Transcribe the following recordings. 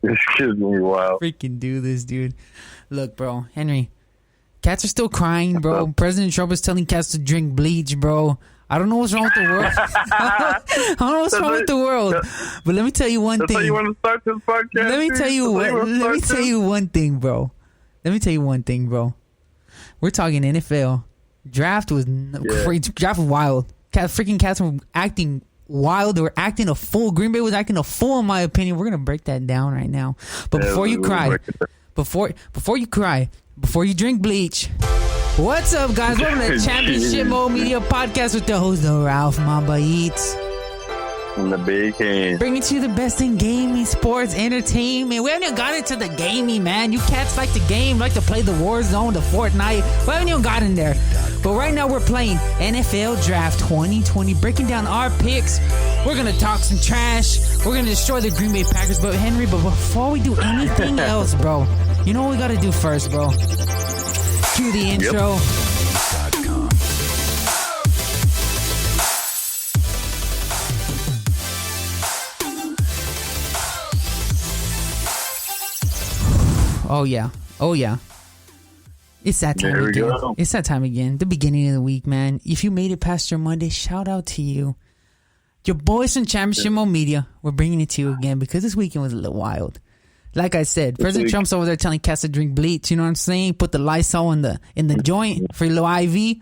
This kid's gonna be wild. Freaking do this, dude. Look, bro, Henry, cats are still crying, bro. President Trump is telling cats to drink bleach, bro. I don't know what's wrong with the world. I don't know what's wrong with the world. But let me tell you one thing. That's how you want to start this podcast? Let me tell you one thing, bro. Let me tell you one thing, bro. We're talking NFL. Draft was crazy. Draft was wild. Freaking cats were acting wild. They were acting a fool. Green Bay was acting a fool, in my opinion. We're gonna break that down right now. But before you cry, before you drink bleach. What's up, guys? Welcome to the Championship Mode Media Podcast with the host, the Ralph Mamba Eats. From the big hand. Bringing to you the best in gaming, sports, entertainment. We haven't even got into the gaming, man. You cats like the game, like to play the Warzone, the Fortnite. We haven't even got in there. But right now we're playing NFL Draft 2020, breaking down our picks. We're going to talk some trash. We're going to destroy the Green Bay Packers. But Henry, before we do anything else, bro, you know what we got to do first, bro? Cue the intro. Oh yeah. It's that time again. It's that time again. The beginning of the week, man. If you made it past your Monday, shout out to you. Your boys from Championship Mode Media, we're bringing it to you again because this weekend was a little wild. Like I said, President Trump's over there telling cats to drink bleach. You know what I'm saying? Put the Lysol in the joint for your little IV.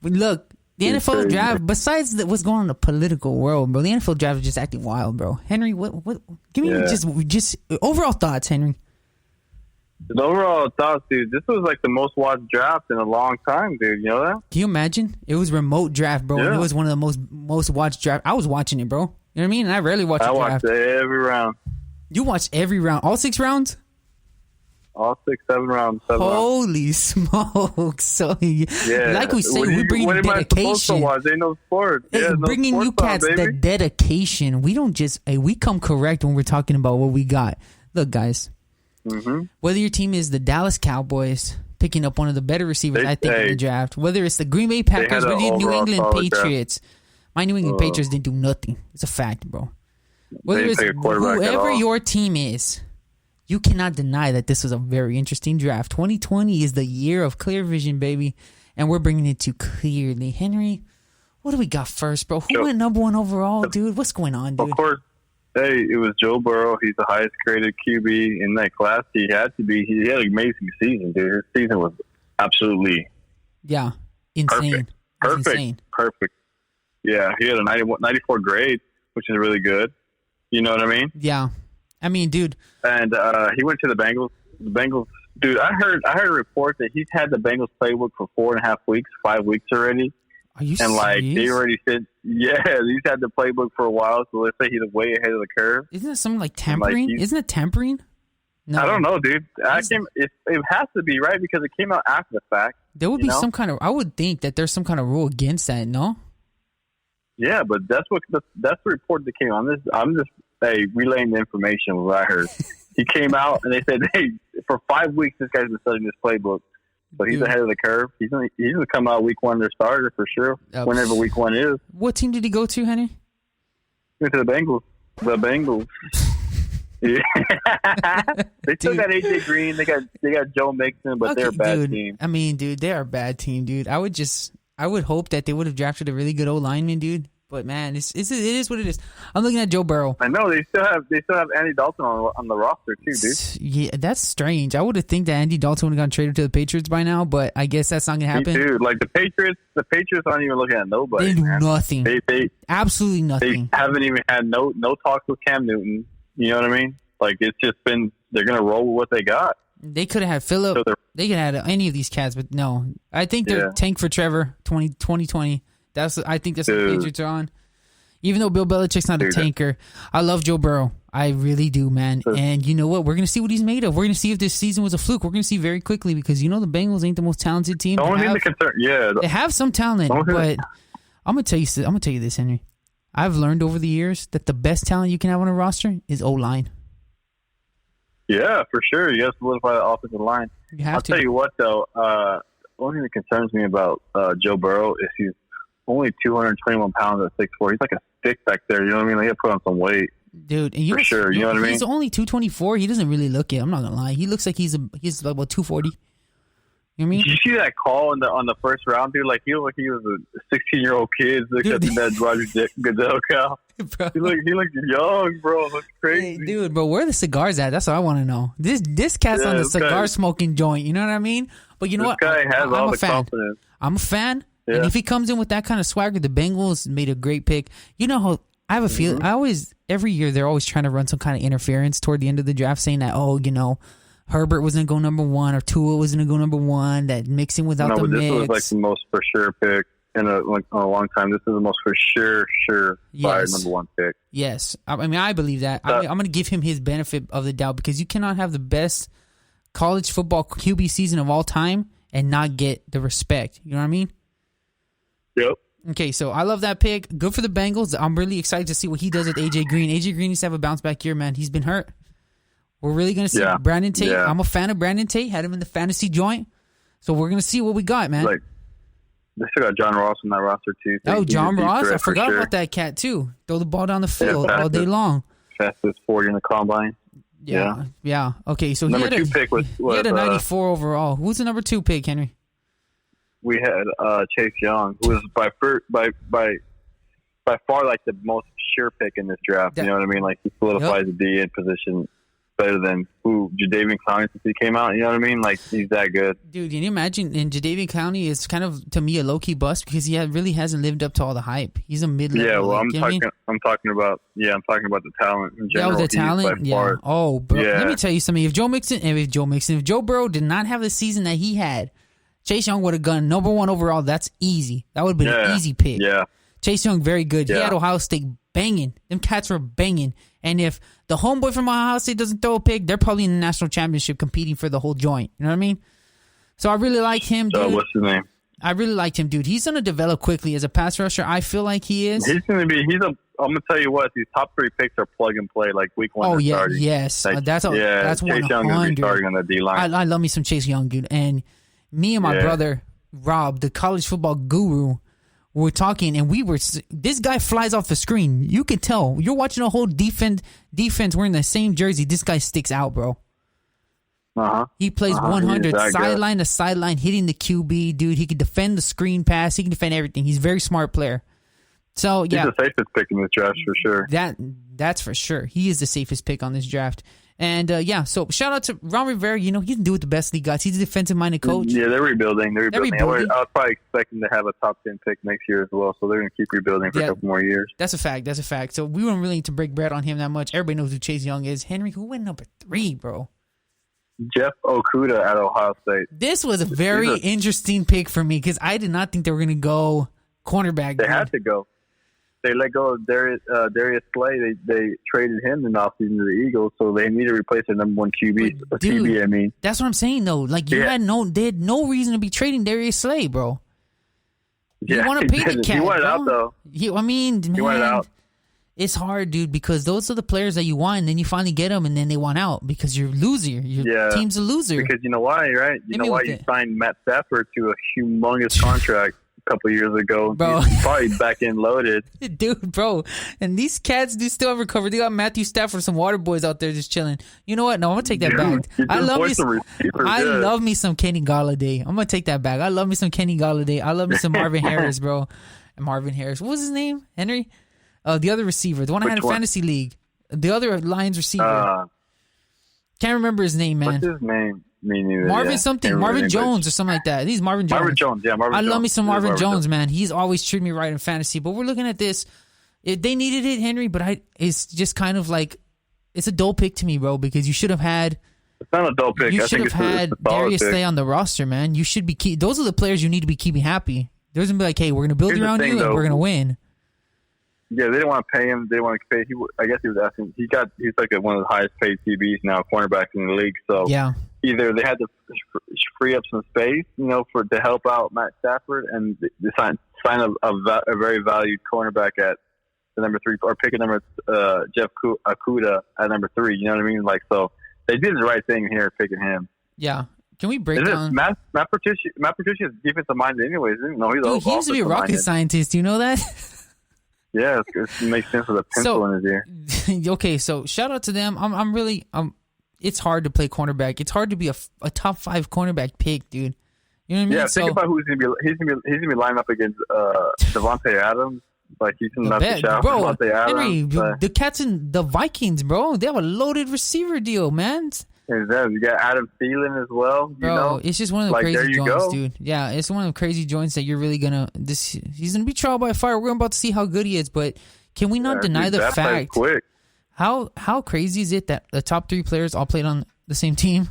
But look, the NFL draft. Besides what's going on in the political world, bro, the NFL draft is just acting wild, bro. Henry, what? Give me just overall thoughts, Henry. The overall thoughts, dude. This was like the most watched draft in a long time, dude. You know that? Can you imagine? It was remote draft, bro. Yeah. It was one of the most watched draft. I was watching it, bro. You know what I mean? And I rarely watch a draft. I watched every round. You watched every round? All 6 rounds? All 6, 7 rounds. Holy smokes. So, like we say, we're bringing dedication. They know sport. Bringing you cats the dedication. We don't just, we come correct when we're talking about what we got. Look, guys. Mm-hmm. Whether your team is the Dallas Cowboys, picking up one of the better receivers, in the draft. Whether it's the Green Bay Packers, whether the New England Patriots. My New England Patriots didn't do nothing. It's a fact, bro. Whether it's whoever your team is, you cannot deny that this was a very interesting draft. 2020 is the year of clear vision, baby, and we're bringing it to clearly. Henry, what do we got first, bro? Who went number 1 overall, dude? What's going on, dude? Of course, it was Joe Burrow. He's the highest graded QB in that class. He had to be. He had an amazing season, dude. His season was absolutely insane. Perfect. Yeah, he had a 94 grade, which is really good. You know what I mean? Yeah. I mean, dude. And he went to the Bengals. The Bengals, dude, I heard a report that he's had the Bengals playbook for 4.5 weeks, 5 weeks already. Are you and serious? They already said, he's had the playbook for a while, so let's say he's way ahead of the curve. Isn't that something like tampering? Isn't it tampering? No. I don't know, dude. It has to be, right? Because it came out after the fact. There would be some kind of, I would think that there's some kind of rule against that, no? Yeah, but that's the report that came on this. I'm just relaying the information what I heard. He came out and they said, "Hey, for 5 weeks this guy's been studying this playbook, but he's ahead of the curve. He's gonna come out week 1 their starter for sure. Whenever week 1 is." What team did he go to, Henry? He went to the Bengals. The Bengals. Yeah. They still got AJ Green. They got Joe Mixon, but they're a bad team. I mean, dude, they're a bad team, dude. I would hope that they would have drafted a really good old lineman, dude. But man, it is what it is. I'm looking at Joe Burrow. I know they still have Andy Dalton on the roster too, dude. Yeah, that's strange. I would have think that Andy Dalton would have gotten traded to the Patriots by now, but I guess that's not gonna happen. Dude, like the Patriots aren't even looking at nobody. They do nothing. They absolutely nothing. They haven't even had no talks with Cam Newton. You know what I mean? Like it's just been they're gonna roll with what they got. They could have had Phillip. They could have had any of these cats, but no. I think they're tank for Trevor 2020. I think that's what the Patriots are on. Even though Bill Belichick's not a tanker, I love Joe Burrow. I really do, man. And you know what? We're going to see what he's made of. We're going to see if this season was a fluke. We're going to see very quickly because the Bengals ain't the most talented team. They have some talent, but I'm going to tell you this, Henry. I've learned over the years that the best talent you can have on a roster is O-line. Yeah, for sure. You got to solidify the offensive line. I'll tell you what, though. The only thing that concerns me about Joe Burrow is he's only 221 pounds at 6'4". He's like a stick back there. You know what I mean? Like, he put on some weight. Dude, and for sure. You know what I mean? He's only 224. He doesn't really look it. I'm not gonna lie. He looks like he's about 240. You know what I mean? Did you see that call on the first round, dude? Like, he looked like he was a 16-year-old kid looking at that Roger Goodell cow. Bro. He looked young, bro. Looks crazy. Hey, dude, but where are the cigars at? That's what I want to know. This cat's on the cigar smoking joint. You know what I mean? But you know what? This guy has all the fan. confidence. I'm a fan. Yeah. And if he comes in with that kind of swagger, the Bengals made a great pick. You know how I have a feeling. Every year they're always trying to run some kind of interference toward the end of the draft, saying that, Herbert was going to go number 1 or Tua was going to go number 1, that mixing without the mix. This was like the most for sure pick in a long time. This is the most for sure by number 1 pick. Yes. I mean, I believe that. I'm going to give him his benefit of the doubt because you cannot have the best college football QB season of all time and not get the respect. You know what I mean? Yep. Okay, so I love that pick. Good for the Bengals. I'm really excited to see what he does with A.J. Green. A.J. Green needs to have a bounce back year, man. He's been hurt. We're really going to see Brandon Tate. Yeah. I'm a fan of Brandon Tate. Had him in the fantasy joint. So we're going to see what we got, man. Like, they still got John Ross on that roster, too. So John Ross? I forgot about that cat, too. Throw the ball down the field all day long. Fastest 40 in the combine. Yeah. Okay, so number 2 pick was he had a 94 overall. Who's the number 2 pick, Henry? We had Chase Young, who was by far like the most sure pick in this draft. You know what I mean? Like, he solidifies the DN position better than Jadeveon Clowney since he came out. You know what I mean? Like, he's that good. Dude, can you imagine? And Jadeveon Clowney is kind of, to me, a low-key bust because he really hasn't lived up to all the hype. He's a mid-level. Yeah, well, I'm talking about the talent in general. The talent? Yeah. Oh, bro. Yeah. Let me tell you something. If Joe Burrow did not have the season that he had, Chase Young would have gone number 1 overall. That's easy. That would have been an easy pick. Yeah. Chase Young, very good. Yeah. He had Ohio State banging. Them cats were banging. And if the homeboy from Ohio State doesn't throw a pick, they're probably in the national championship competing for the whole joint. You know what I mean? So I really like him, dude. What's his name? I really liked him, dude. He's going to develop quickly as a pass rusher. I feel like he is. I'm going to tell you what, these top 3 picks are plug and play, like week 1. Oh, yeah, starting. yes. Like, that's Chase 100. Young going to be starting on the D-line. I love me some Chase Young, dude. And me and my brother, Rob, the college football guru, were talking, and this guy flies off the screen. You can tell. You're watching a whole defense wearing the same jersey. This guy sticks out, bro. He plays 100 sideline to sideline, hitting the QB, dude. He can defend the screen pass. He can defend everything. He's a very smart player. So, yeah. He's the safest pick in this draft for sure. That's for sure. He is the safest pick on this draft. And, so shout out to Ron Rivera. You know, he can do with the best he got. He's a defensive-minded coach. Yeah, they're rebuilding. I was probably expecting to have a top 10 pick next year as well, so they're going to keep rebuilding for a couple more years. That's a fact. So we don't really need to break bread on him that much. Everybody knows who Chase Young is. Henry, who went number 3, bro? Jeff Okudah at Ohio State. This was a very interesting pick for me because I did not think they were going to go cornerback. They had to go. They let go of Darius Slay. They traded him in the offseason to the Eagles, so they need to replace their number 1 QB. Dude, I mean, that's what I'm saying though. Like they had no reason to be trading Darius Slay, bro. You want to pay the cat. He wanted out though. He wanted out. It's hard, dude, because those are the players that you want, and then you finally get them, and then they want out because you're a loser. Your team's a loser. Because you know why, right? You know why you signed Matt Stafford to a humongous contract a couple years ago. Bro. He's probably back end loaded. Dude, bro. And these cats do still have recovered. They got Matthew Stafford, some water boys out there just chilling. You know what? No, I'm going to take that back. I love me some Kenny Galladay. I'm going to take that back. I love me some Kenny Galladay. I love me some Marvin Harris, bro. And Marvin Harris. What was his name? Henry? The other receiver. The one I had in Fantasy League. The other Lions receiver. Can't remember his name, man. What's his name? Me neither. Marvin something. Marvin Jones or something like that. He's Marvin Jones. Marvin Jones, yeah. I love me some Marvin Jones, man. He's always treated me right in fantasy. But we're looking at this. They needed it, Henry, but it's just kind of like it's a dull pick to me, bro, because you should have had. It's not a dull pick. You should have had Darius Slay on the roster, man. You should be those are the players you need to be keeping happy. There's gonna be like, hey, we're gonna build around you and we're gonna win. Yeah, they didn't want to pay him. They didn't want to pay. I guess he was asking. He's like one of the highest paid CBs now, cornerbacks in the league. So either they had to free up some space, to help out Matt Stafford, and they sign a very valued cornerback at the number 3, or pick a number Jeff Okudah at number 3. You know what I mean? Like, so they did the right thing here picking him. Yeah. Can we break down? Matt Patricia is defensive minded, anyways. He's he used to be a rocket scientist. Do you know that? Yeah, it makes sense with a pencil in his ear. Okay, so shout out to them. I'm really it's hard to play cornerback. It's hard to be a top 5 cornerback pick, dude. You know what I mean? Yeah, think about who's gonna be. He's gonna be lined up against Devontae Adams. Like he's not the shout, bro. Devontae Adams. Henry, the Cats and the Vikings, bro. They have a loaded receiver deal, man. Exactly. You got Adam Thielen as well. Bro, it's just one of the crazy joints, dude. Yeah, it's one of the crazy joints that you're really gonna. He's gonna be trial by fire. We're about to see how good he is, but can we not deny the fact? Quick. How crazy is it that the top 3 players all played on the same team?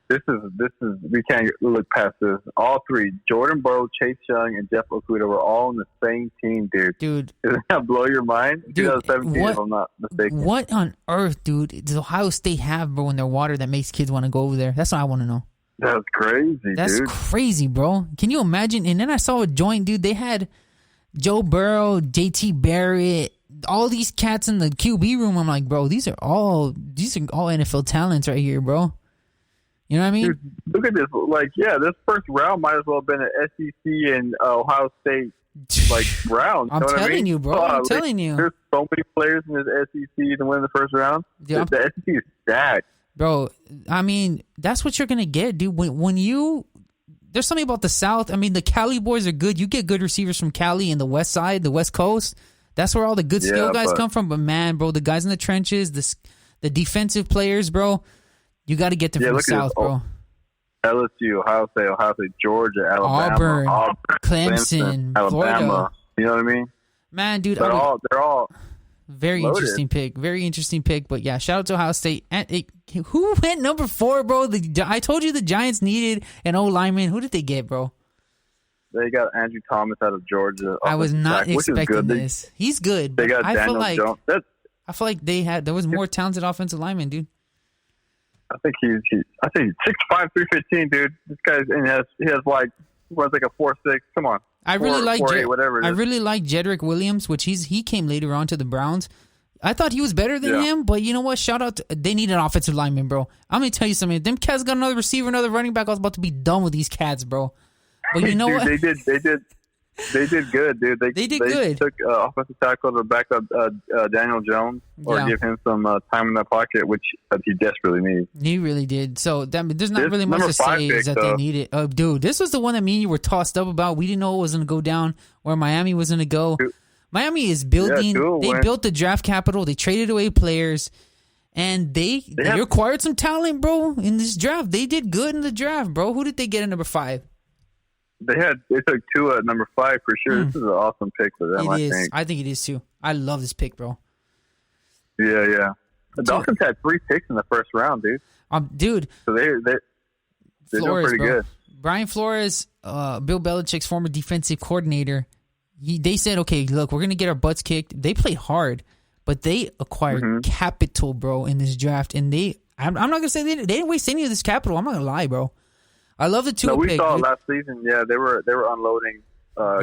This is we can't look past this. All 3, Jordan Burrow, Chase Young, and Jeff Okuda were all on the same team, dude. Doesn't that blow your mind? Dude, 2017, if I'm not mistaken. What on earth, dude, does Ohio State have, bro, in their water that makes kids want to go over there? That's what I want to know. That's crazy, dude. That's crazy, bro. Can you imagine? And then I saw a joint, dude. They had Joe Burrow, JT Barrett, all these cats in the QB room. I'm like, bro, these are all NFL talents right here, bro. You know what I mean? Dude, look at this. Like, yeah, this first round might as well have been an SEC and Ohio State round. I'm telling you, bro. I'm telling you. There's so many players in this SEC to win the first round. Yeah, the SEC is stacked. Bro, I mean, that's what you're going to get, dude. When there's something about the South. I mean, the Cali boys are good. You get good receivers from Cali and the West Side, the West Coast. That's where all the good skill guys come from. But, man, bro, the guys in the trenches, the defensive players, bro, you got to get them from the South, bro. LSU, Ohio State, Georgia, Alabama, Auburn, Clemson, Alabama. Florida. You know what I mean? Man, dude, they're all very loaded. interesting pick. Very interesting pick. But yeah, shout out to Ohio State. And who went number 4, bro? I told you the Giants needed an O lineman. Who did they get, bro? They got Andrew Thomas out of Georgia. I was not expecting this. He's good. They got Daniel Jones. I feel like there was more talented offensive linemen, dude. I think he's 6'5", 315, dude. This guy's runs like a 4.6. Come on. I really like whatever it is. I really like Jedrick Williams, which he came later on to the Browns. I thought he was better than him, but you know what? Shout out they need an offensive lineman, bro. I'm gonna tell you something. Them cats got another receiver, another running back. I was about to be done with these cats, bro. But you know what? They did good, dude. They did good. Took offensive tackle to back up Daniel Jones or give him some time in the pocket, which he desperately needs. He really did. So there's not really much to say is that they need it. Dude, this was the one that me and you were tossed up about. We didn't know it was going to go down, where Miami was going to go. Miami is building. They built the draft capital. They traded away players. And they acquired some talent, bro, in this draft. They did good in the draft, bro. Who did they get at number 5? They took Tua at number 5 for sure. This is an awesome pick for them. I think it is too. I love this pick, bro. Yeah. The Dolphins had 3 picks in the first round, dude. Dude. So they're doing pretty good. Brian Flores, Bill Belichick's former defensive coordinator. They said, okay, look, we're gonna get our butts kicked. They played hard, but they acquired capital, bro, in this draft. And I'm not gonna say they didn't waste any of this capital. I'm not gonna lie, bro. I love the 2 pick. We saw last season. Yeah, they were unloading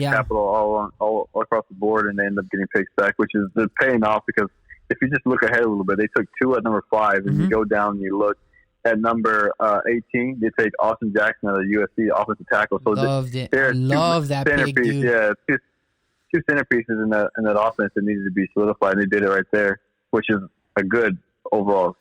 capital all across the board, and they ended up getting picks back, which is paying off because if you just look ahead a little bit, they took 2 at number 5, and you go down and you look at number 18. They take Austin Jackson out of USC offensive tackle. So loved it. I love that pick, dude. Yeah, 2 centerpieces in that offense that needed to be solidified, and they did it right there, which is a good overall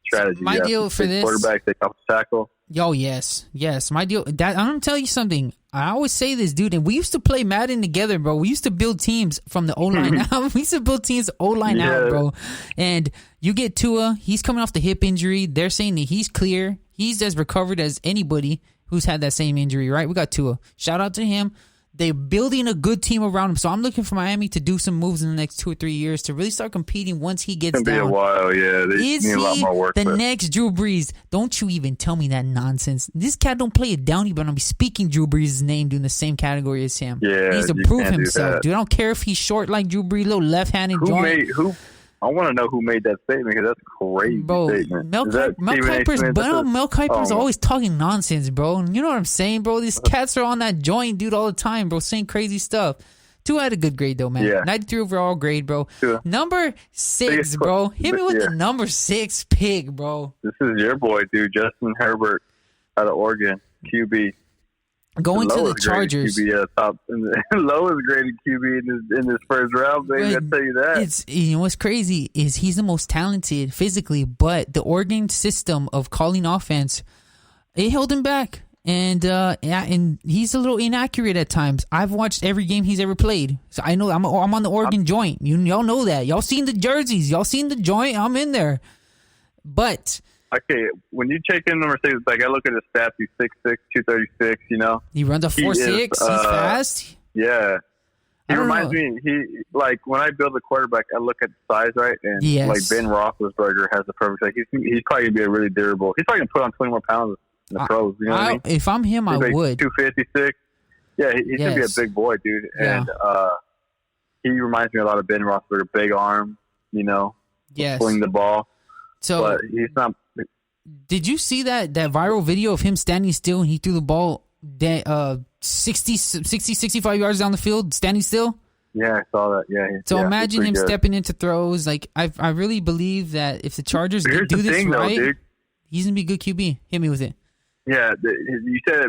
strategy. My deal for this quarterback, take offensive tackle. Yo, yes. My deal. I'm gonna tell you something. I always say this, dude. And we used to play Madden together, bro. We used to build teams from the O-line out. We used to build teams O-line out, bro. And you get Tua. He's coming off the hip injury. They're saying that he's clear. He's as recovered as anybody who's had that same injury, right? We got Tua. Shout out to him. They're building a good team around him. So I'm looking for Miami to do some moves in the next 2 or 3 years to really start competing once he gets down. It's going to be a while, yeah. They need a lot more work. Next Drew Brees? Don't you even tell me that nonsense. This cat don't play it down, but I'll be speaking Drew Brees' name doing the same category as him. Yeah, he needs to prove himself, dude. I don't care if he's short like Drew Brees, little left-handed joint. I want to know who made that statement because that's a crazy statement. Mel Kiper's always talking nonsense, bro. You know what I'm saying, bro? These cats are on that joint, dude, all the time, bro, saying crazy stuff. Tua had a good grade, though, man. Yeah. 93 overall grade, bro. Tua. Number 6, bro. Hit me with the number 6 pick, bro. This is your boy, dude. Justin Herbert out of Oregon, QB. going to the Chargers. QB, lowest graded QB in this first round, baby. I tell you that. It's what's crazy is he's the most talented physically, but the Oregon system of calling offense, it held him back, and he's a little inaccurate at times. I've watched every game he's ever played, so I know I'm on the Oregon joint. Y'all know that. Y'all seen the jerseys. Y'all seen the joint. I'm in there, but. Okay, when you check in Mercedes, like I look at his stats, he's 6'6", 236, you know. He runs a 4.6, he's fast. Yeah. He reminds me, when I build a quarterback, I look at the size, right? And like Ben Roethlisberger has the perfect size. He's probably going to be a really durable. He's probably going to put on 20 more pounds in the pros, you know what I mean? If I'm him, he's I would. 256. Yeah, he's going to be a big boy, dude. Yeah. And he reminds me a lot of Ben Roethlisberger, big arm, you know, pulling the ball. So, but he's not. Did you see that viral video of him standing still and he threw the ball 60, 65 yards down the field, standing still? Yeah, I saw that. Yeah. So imagine him stepping into throws. Like I really believe that if the Chargers do this right, he's gonna be a good QB. Hit me with it. Yeah, you said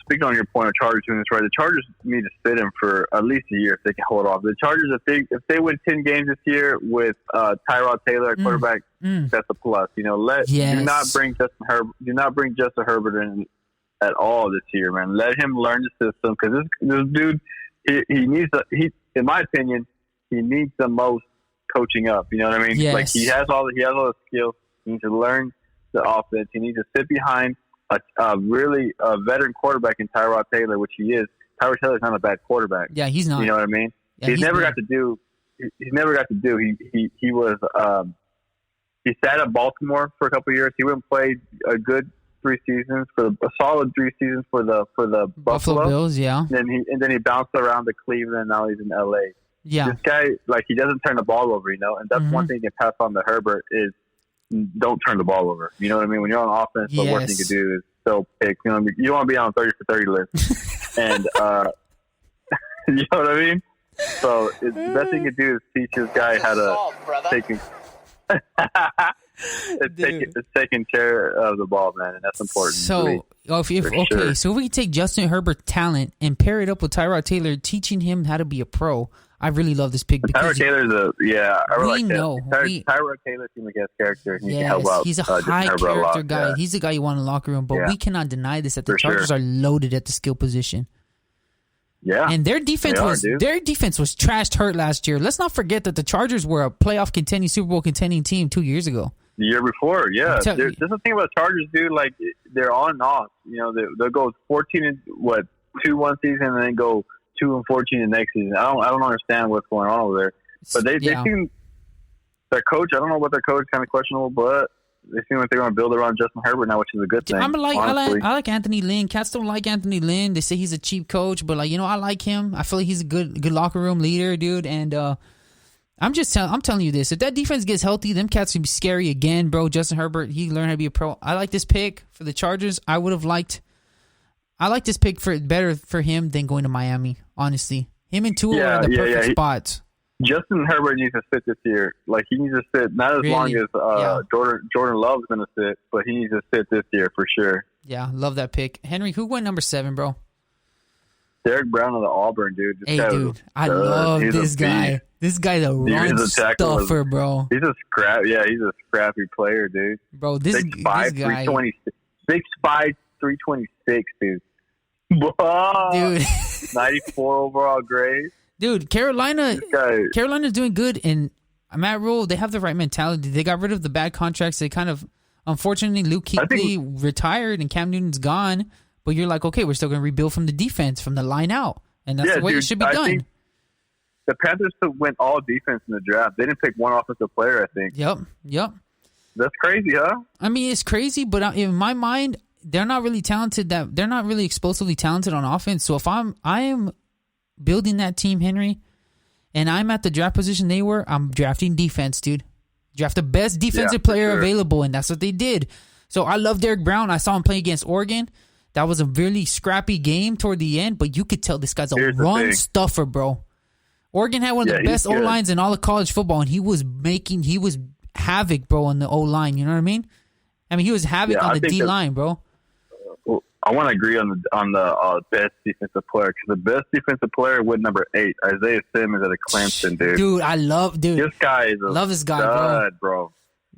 speaking on your point of Chargers doing this right. The Chargers need to sit him for at least a year if they can hold off. The Chargers, if they win 10 games this year with Tyrod Taylor at quarterback, that's a plus. You know, do not bring Justin Herbert in at all this year, man. Let him learn the system because this dude, he needs in my opinion, he needs the most coaching up. You know what I mean? Yes. Like he has all the skills. He needs to learn the offense. He needs to sit behind a veteran quarterback in Tyrod Taylor, which he is. Tyrod Taylor's not a bad quarterback. Yeah, he's not. You know what I mean? Yeah, he's never got to do. He was. He sat at Baltimore for a couple of years. He went and played a good 3 seasons a solid 3 seasons for the Buffalo Bills. Yeah. And then he bounced around to Cleveland. And now he's in LA. Yeah. This guy, like, he doesn't turn the ball over, you know, and that's one thing you can pass on to Herbert is. Don't turn the ball over. You know what I mean? When you're on offense, the worst thing you can do is still pick. You know, you don't want to be on 30 for 30 list. And you know what I mean? So the best thing you can do is teach this guy how to taking care of the ball, man, and that's important. So so if we take Justin Herbert's talent and pair it up with Tyrod Taylor, teaching him how to be a pro, I really love this pick. Tyrod Taylor's I really like that. Tyrod Taylor seems like he has character. He can help out. He's a high character guy. Yeah. He's the guy you want in the locker room. But we cannot deny this that the Chargers are loaded at the skill position. Yeah, and their defense was trashed hurt last year. Let's not forget that the Chargers were a playoff contending, Super Bowl contending team 2 years ago. The year before, yeah. That's the thing about the Chargers, dude. Like they're on and off. You know, they'll go 2-1 season and then go 2-14 the next season. I don't understand what's going on over there. But they seem their coach. I don't know what their coach is kind of questionable, but they seem like they're going to build around Justin Herbert now, which is a good thing. I like Anthony Lynn. Cats don't like Anthony Lynn. They say he's a cheap coach, but I like him. I feel like he's a good locker room leader, dude. And I'm telling you this: if that defense gets healthy, them cats will be scary again, bro. Justin Herbert, he learned how to be a pro. I like this pick for the Chargers. I like this pick better for him than going to Miami. Honestly, him and Tua are the perfect spots. Justin Herbert needs to sit this year. Like he needs to sit not as long as Jordan Love's going to sit, but he needs to sit this year for sure. Yeah, love that pick. Henry, who went number 7, bro? Derek Brown of the Auburn, dude. I love this guy. Beast. This guy's a run stuffer, bro. He's a scrappy player, dude. Bro, this guy 6'5", 326, dude. Whoa. Dude. 94 overall grade. Dude, Carolina's doing good, and Matt Rule, they have the right mentality. They got rid of the bad contracts. They kind of, unfortunately, Luke Kuechly retired and Cam Newton's gone, but you're like, okay, we're still going to rebuild from the defense, from the line out, and that's the way it should be done. The Panthers went all defense in the draft. They didn't pick one offensive player, I think. Yep. That's crazy, huh? I mean, it's crazy, but in my mind, they're not really talented. They're not really explosively talented on offense. So if I am building that team, Henry, and I'm at the draft position they were, I'm drafting defense, dude. Draft the best defensive player available, and that's what they did. So I love Derek Brown. I saw him play against Oregon. That was a really scrappy game toward the end, but you could tell this guy's a run stuffer, bro. Oregon had one of the best O-lines in all of college football, and he was havoc, bro, on the O-line. You know what I mean? He was havoc on the D-line, bro. I want to agree on the best defensive player because the best defensive player went number 8, Isaiah Simmons out of Clemson, dude. Dude, this guy is love this guy, stud, bro.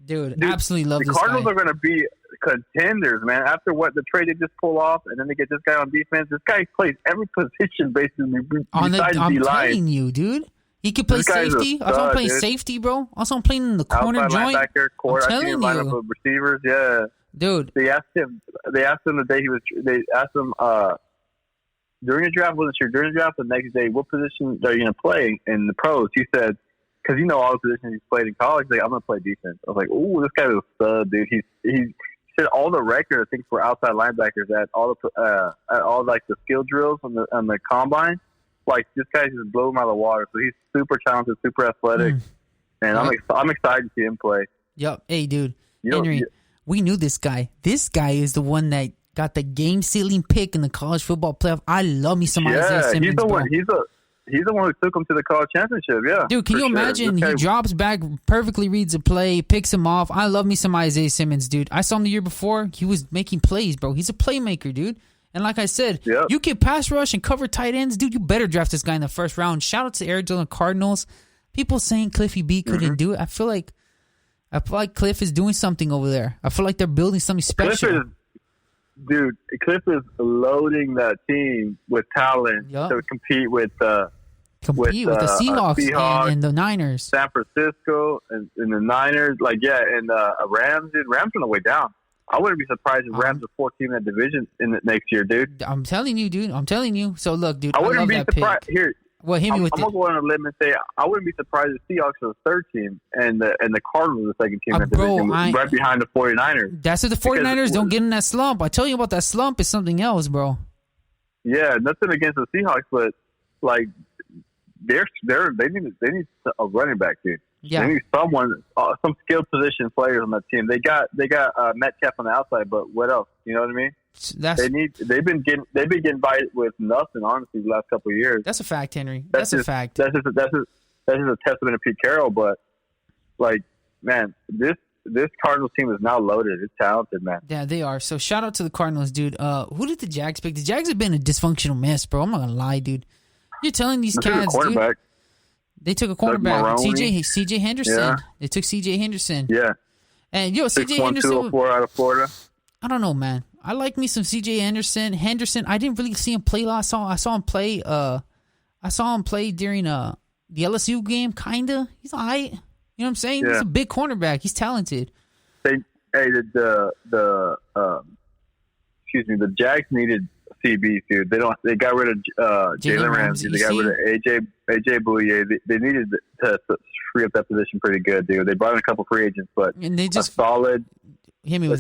Dude, absolutely love this guy. The Cardinals are going to be contenders, man. After what the trade they just pull off, and then they get this guy on defense. This guy plays every position basically besides I'm D-line. telling you, dude. He could play safety. I saw him playing safety, bro. Also, I'm playing in the corner outside joint. Linebacker, I'm telling you, lineup of receivers, yeah. Dude, They asked him the day he was. They asked him during the draft. Wasn't sure during the draft. The next day, what position are you going to play in the pros? He said, because all the positions he's played in college. Like, I'm going to play defense. I was like, ooh, this guy is a stud, dude. He said all the records, I think, for outside linebackers at all like the skill drills on the combine. Like, this guy just blew him out of the water. So he's super talented, super athletic, and I'm excited to see him play. Yep. Hey, dude, Henry. We knew this guy. This guy is the one that got the game-sealing pick in the college football playoff. I love me some Isaiah Simmons, he's the bro. one. He's the one who took him to the college championship. Yeah, dude. Can you imagine? He drops back, perfectly reads a play, picks him off. I love me some Isaiah Simmons, dude. I saw him the year before. He was making plays, bro. He's a playmaker, dude. And like I said, you can pass rush and cover tight ends, dude. You better draft this guy in the first round. Shout out to Arizona Cardinals. People saying Cliffy B couldn't do it. I feel like Cliff is doing something over there. I feel like they're building something special. Cliff is loading that team with talent to compete with the Seahawks and the Niners, San Francisco and the Niners. And Rams. Dude, Rams on the way down. I wouldn't be surprised if Rams are 14 in that division in the next year, dude. I'm telling you, dude. I'm telling you. So look, dude. I wouldn't be surprised. Pick. Here, well, hit me with I'm gonna go on a limb and say I wouldn't be surprised if Seahawks are the third team and the Cardinals are the second team in that division, right behind the 49ers. That's if the 49ers don't get in that slump. I tell you about that slump is something else, bro. Yeah, nothing against the Seahawks, but like they need a running back, dude. Yeah. They need someone, some skilled position players on that team. They got Metcalf on the outside, but what else? You know what I mean? They've been getting invited with nothing, honestly, the last couple of years. That's a fact, Henry. That's a fact. That's just a testament to Pete Carroll. But like, man, this Cardinals team is now loaded. It's talented, man. Yeah, they are. So shout out to the Cardinals, dude. Who did the Jags pick? The Jags have been a dysfunctional mess, bro. I'm not gonna lie, dude. You're telling these cats, dude. They took a cornerback, CJ Henderson. Yeah. They took CJ Henderson. Yeah. And CJ Henderson. 204 out of Florida. I don't know, man. I like me some CJ Henderson. I didn't really see him play last. I saw him play. I saw him play during the LSU game. Kinda. He's alright. You know what I'm saying? Yeah. He's a big cornerback. He's talented. The Jags needed CB, dude. They got rid of Jalen Ramsey. They got rid of AJ Bouye. They needed to free up that position pretty good, dude. They brought in a couple free agents, but and they just solid. Hit me with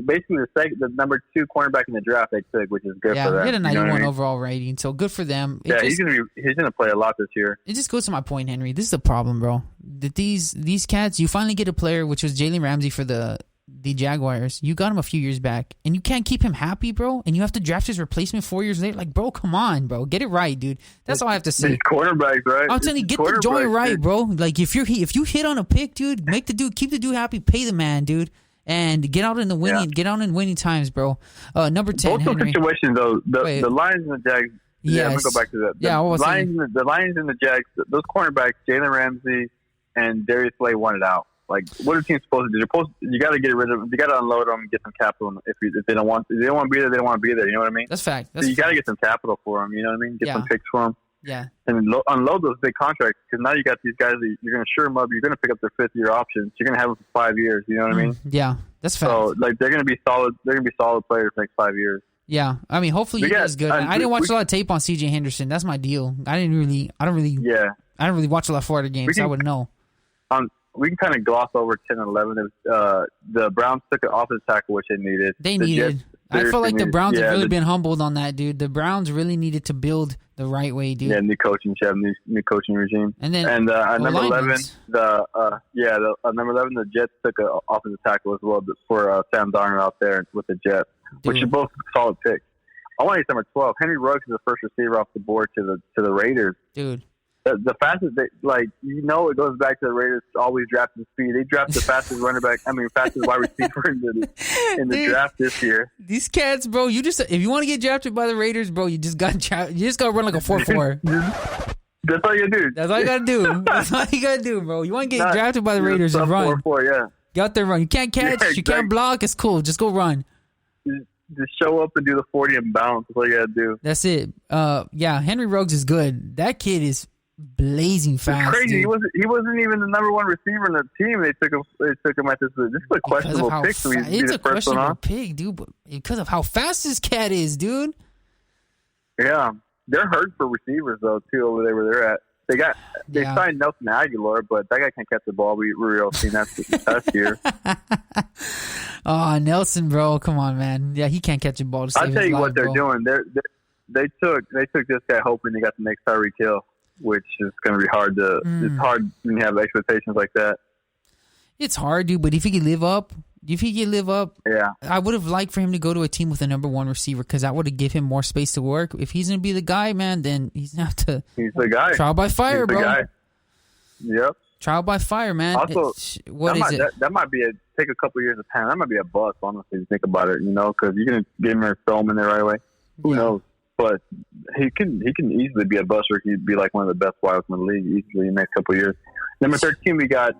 basically the number 2 cornerback in the draft they took, which is good for them. Yeah, he had a 91 overall rating, so good for them. He's gonna play a lot this year. It just goes to my point, Henry. This is the problem, bro. That these cats, you finally get a player, which was Jalen Ramsey for the Jaguars. You got him a few years back, and you can't keep him happy, bro. And you have to draft his replacement 4 years later. Like, bro, come on, bro, get it right, dude. That's all I have to say. These quarterbacks, right? I'm telling you, get the joint right, dude. Bro. Like, if you hit on a pick, dude, keep the dude happy, pay the man, dude. And get out in winning times, bro. Number 10, both Henry. Those situations, though, the Lions and the Jags. Yeah, I'm gonna go back to that. The Lions and the Jags. Those cornerbacks, Jalen Ramsey and Darius Slay, wanted out. Like, what are teams supposed to do? You got to get rid of them. You got to unload them and get some capital. If they don't want to be there, they don't want to be there. You know what I mean? That's fact. So you got to get some capital for them. You know what I mean? Get some picks for them. Yeah. And unload those big contracts, because now you got these guys that you're going to sure them up. You're going to pick up their 5th-year options. You're going to have them for 5 years. You know what I mean? Yeah, that's fact. So like they're going to be solid. They're going to be solid players the next 5 years. Yeah, I mean, hopefully he does good. I didn't watch a lot of tape on CJ Henderson. That's my deal. I don't really watch a lot of Florida games. So I wouldn't know. We can kind of gloss over 10 and 11. The Browns took an offensive tackle, which they needed. I feel like the Browns have really been humbled on that, dude. The Browns really needed to build the right way, dude. Yeah, new coaching regime. And then number 11, number 11, the Jets took an offensive tackle as well for Sam Darnold out there with the Jets, which are both solid picks. I want to say number 12. Henry Ruggs is the first receiver off the board to the Raiders. Dude. The fastest, it goes back to the Raiders always drafting speed. They draft the fastest fastest wide receiver in the draft this year. These cats, bro. If you want to get drafted by the Raiders, bro, you just got to run like a 4.4. That's all you do. That's all you gotta do. That's all you gotta do, bro. You want to get drafted by the Raiders and run. 4.4, yeah. Get out there, run. You can't catch. You can't block. It's cool. Just go run. Just show up and do the 40 and bounce. That's all you gotta do. That's it. Henry Ruggs is good. That kid is blazing fast. It's crazy. Dude. He wasn't even the number one receiver in the team. They took him at this. This is a questionable pick. It's a questionable pick, dude. But because of how fast this cat is, dude. Yeah, they're hurt for receivers though too over there where they're at. They signed Nelson Aguilar, but that guy can't catch the ball. We were all seeing that last year. Oh, Nelson, bro, come on, man. Yeah, he can't catch a ball. I'll tell you what they're doing. They took this guy hoping they got the next Tyreek Hill, which is going to be hard to. It's hard when you have expectations like that. It's hard, dude. But if he could live up, yeah. I would have liked for him to go to a team with a number one receiver because that would have given him more space to work. If he's going to be the guy, man, then he's going to have to. He's the guy. Trial by fire, bro. Guy. Yep. Trial by fire, man. Also, that might be take a couple years of time. That might be a bust, honestly, if you think about it, because you're going to get him and throw him in there right away. Who knows? But he can easily be a bust, or he'd be like one of the best wides in the league easily in the next couple of years. Number 13, we got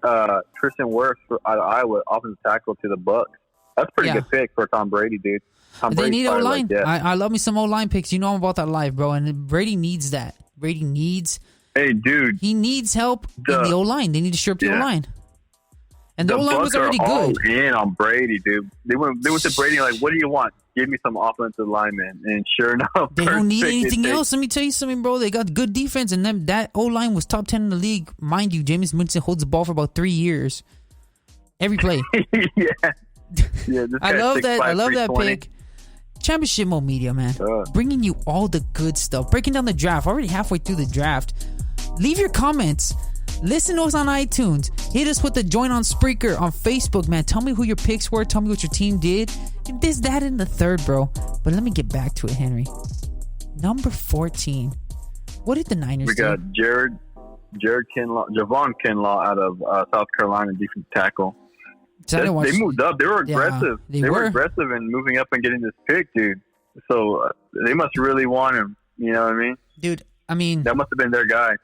Tristan Wirfs out of Iowa, offensive tackle to the Bucks. That's a pretty good pick for Tom Brady, dude. They need O-line. I love me some O-line picks. You know I'm about that life, bro. And Brady needs that. Hey, dude. He needs help in the O-line. They need to shore up the O-line. And the O-line was already good. All in on Brady, dude. They went to Brady like, what do you want? Give me some offensive linemen. And sure enough, they don't need anything else. Let me tell you something, bro. They got good defense, and that O-line was top 10 in the league. Mind you, Jameis Winston holds the ball for about 3 years. Every play. Yeah, I love that pick. Championship Mode Media, man. Bringing you all the good stuff. Breaking down the draft. Already halfway through the draft. Leave your comments. Listen to us on iTunes. Hit us with the join on Spreaker on Facebook, man. Tell me who your picks were. Tell me what your team did. This, that, in the third, bro. But let me get back to it, Henry. Number 14. What did the Niners do? We got Jared Kinlaw, Javon Kinlaw out of South Carolina, defensive tackle. They moved up. They were aggressive. They were aggressive in moving up and getting this pick, dude. So they must really want him. You know what I mean? Dude, that must have been their guy.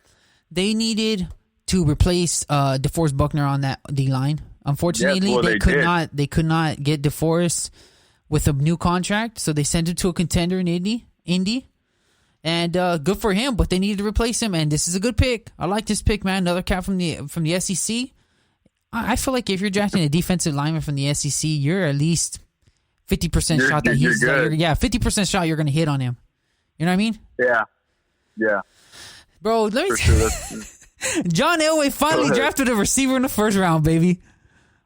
They needed to replace DeForest Buckner on that D-line. Unfortunately, they could not get DeForest with a new contract, so they sent him to a contender in Indy. And good for him, but they needed to replace him, and this is a good pick. I like this pick, man. Another cat from the SEC. I feel like if you're drafting a defensive lineman from the SEC, you're at least 50% shot that he's good. 50% shot you're going to hit on him. You know what I mean? Yeah. Bro, let me John Elway finally drafted a receiver in the first round, baby.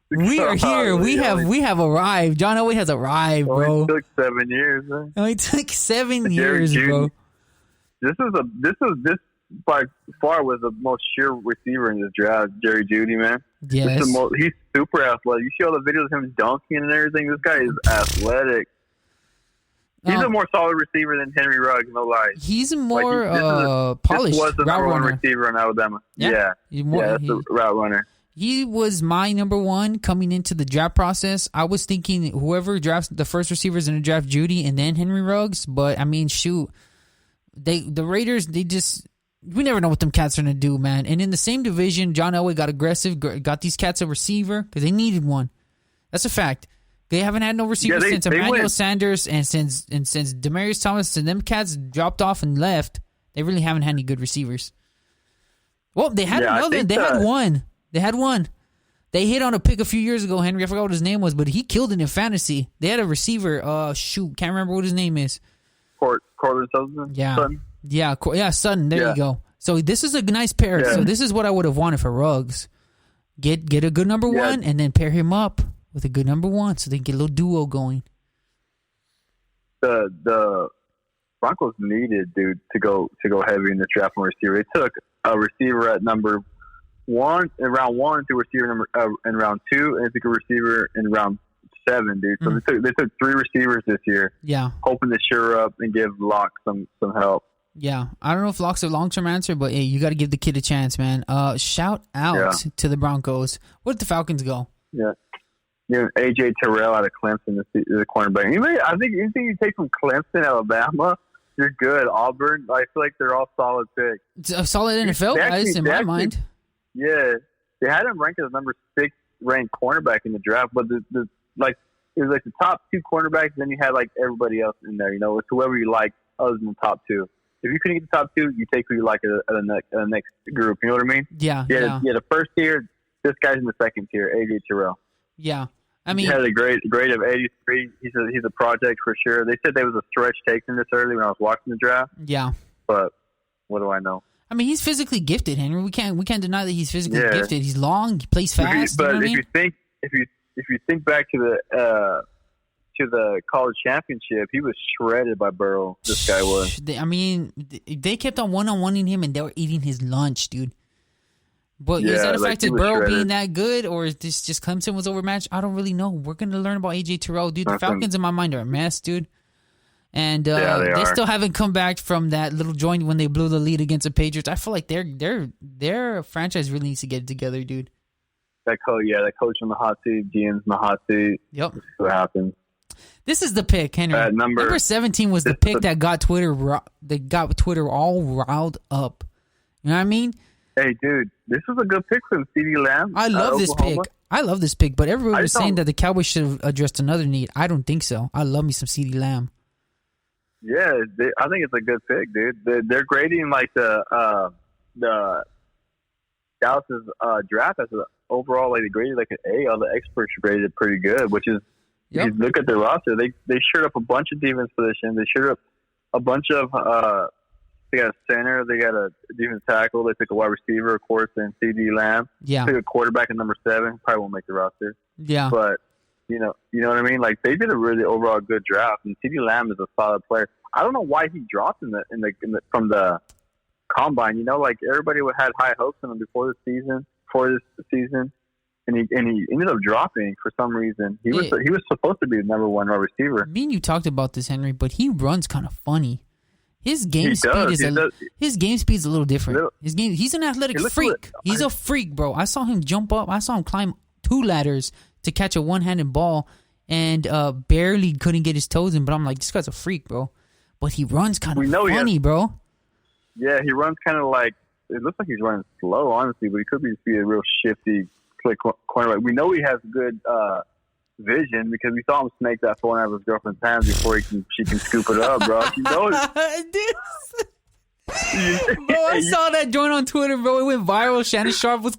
We are here. We have arrived. John Elway has arrived, bro. It took 7 years, man. It took 7 years, bro. This by far was the most sure receiver in this draft, Jerry Jeudy, man. Yes. He's super athletic. You see all the videos of him dunking and everything? This guy is athletic. He's a more solid receiver than Henry Ruggs, no lie. He's a more polished This was the number one receiver in Alabama. That's the route runner. He was my number one coming into the draft process. I was thinking whoever drafts the first receivers in the draft, Jeudy and then Henry Ruggs. But, the Raiders, we never know what them cats are going to do, man. And in the same division, John Elway got aggressive, got these cats a receiver because they needed one. That's a fact. They haven't had no receivers since Emmanuel Sanders and since Demaryius Thomas and them cats dropped off and left. They really haven't had any good receivers. Well, they had another. They had one. They hit on a pick a few years ago, Henry. I forgot what his name was, but he killed it in fantasy. They had a receiver. Can't remember what his name is. Cortland Sutton? Yeah, Sutton. There you go. So this is a nice pair. Yeah. So this is what I would have wanted for Ruggs. Get a good number one and then pair him up with a good number one so they can get a little duo going. The Broncos needed, dude, to go heavy in the draft on receiver. They took a receiver at number 1 in round 1, to receiver in round 2, and they took a receiver in round 7, dude. So they took 3 receivers this year. Yeah, hoping to shore up and give Locke some help. Yeah, I don't know if Locke's a long-term answer, but hey, you got to give the kid a chance, man. Shout out to the Broncos. Where'd the Falcons go? Yeah. AJ Terrell out of Clemson, the cornerback. I think anything you take from Clemson, Alabama, you're good. Auburn, I feel like they're all solid picks. It's a solid NFL guys in my mind. Yeah, they had him ranked as number 6 ranked cornerback in the draft, but it was like the top 2 cornerbacks. Then you had like everybody else in there. It's whoever you like other than the top 2. If you couldn't get the top 2, you take who you like at the next group. You know what I mean? Yeah. Yeah. The first tier. This guy's in the second tier. AJ Terrell. Yeah. I mean, he had a grade of 83. He's a project for sure. They said there was a stretch taking this early when I was watching the draft. Yeah, but what do I know? I mean, he's physically gifted, Henry. We can't deny that he's physically gifted. He's long. He plays fast. If you think back to the college championship, he was shredded by Burrow. This guy was. They kept on one-on-oneing him, and they were eating his lunch, dude. But is that a fact of Burrow being that good, or is this just Clemson was overmatched? I don't really know. We're going to learn about AJ Terrell, dude. The Falcons, in my mind, are a mess, dude. And they still haven't come back from that little joint when they blew the lead against the Patriots. I feel like their franchise really needs to get it together, dude. That coach in the hot seat, GM's in the hot seat. Yep. Let's see what happens. This is the pick, Henry. Number 17 was the pick that got Twitter all riled up. You know what I mean? Hey, dude, this is a good pick from CeeDee Lamb. I love this pick. But everyone was saying that the Cowboys should have addressed another need. I don't think so. I love me some CeeDee Lamb. Yeah, I think it's a good pick, dude. They're grading like the Dallas's draft as an overall, like they graded like an A. All the experts graded it pretty good, which is if you look at their roster, they shored up a bunch of defense positions. They shored up a bunch of. They got a center. They got a defensive tackle. They took a wide receiver, of course, and CeeDee Lamb. Yeah. Took a quarterback at number 7. Probably won't make the roster. Yeah. But you know what I mean. Like they did a really overall good draft, and CeeDee Lamb is a solid player. I don't know why he dropped in the from the combine. Like everybody had high hopes on him before this season, and he ended up dropping for some reason. He was supposed to be the number 1 wide receiver. Me and you talked about this, Henry, but he runs kind of funny. His game speed is a little different. He's an athletic freak. He's a freak, bro. I saw him jump up. I saw him climb 2 ladders to catch a one-handed ball and barely couldn't get his toes in. But I'm like, this guy's a freak, bro. But he runs kind of funny, bro. Yeah, he runs kind of like, it looks like he's running slow, honestly, but he could be a real shifty, quick cornerback. We know he has good vision because we saw him snake that phone out of his girlfriend's hands before she can scoop it up, bro. You know it. Bro, I saw that joint on Twitter, bro. It went viral. Shannon Sharp was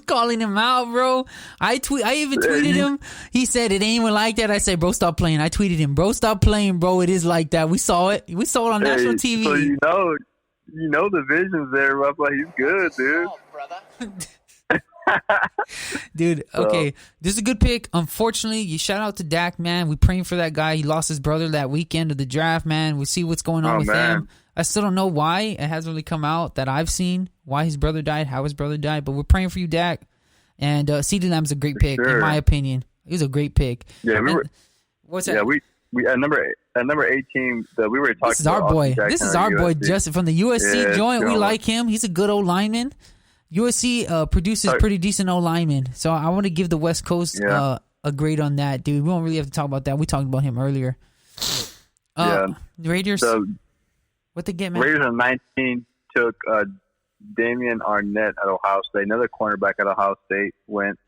calling him out, bro. I even tweeted him. He said it ain't even like that. I said, bro, stop playing. I tweeted him, bro, stop playing, bro. It is like that. We saw it. We saw it on national TV. So you know the vision's there, bro. Like he's good, dude. Oh, brother. Dude, okay. This is a good pick. Unfortunately, you shout out to Dak, man. We praying for that guy. He lost his brother that weekend of the draft, man. We see what's going on with him. I still don't know why. It hasn't really come out that I've seen why his brother died, how his brother died. But we're praying for you, Dak. And CeeDee Lamb's a great pick, in my opinion. He was a great pick. Yeah, what's that? Yeah, we at number 18. We were talking. This is our boy. This is our boy, Justin from the USC joint. We like him. He's a good old lineman. USC produces pretty decent old linemen, so I want to give the West Coast a grade on that, dude. We don't really have to talk about that. We talked about him earlier. The Raiders. What they get, man? Raiders in 19 took Damian Arnett at Ohio State. Another cornerback at Ohio State went.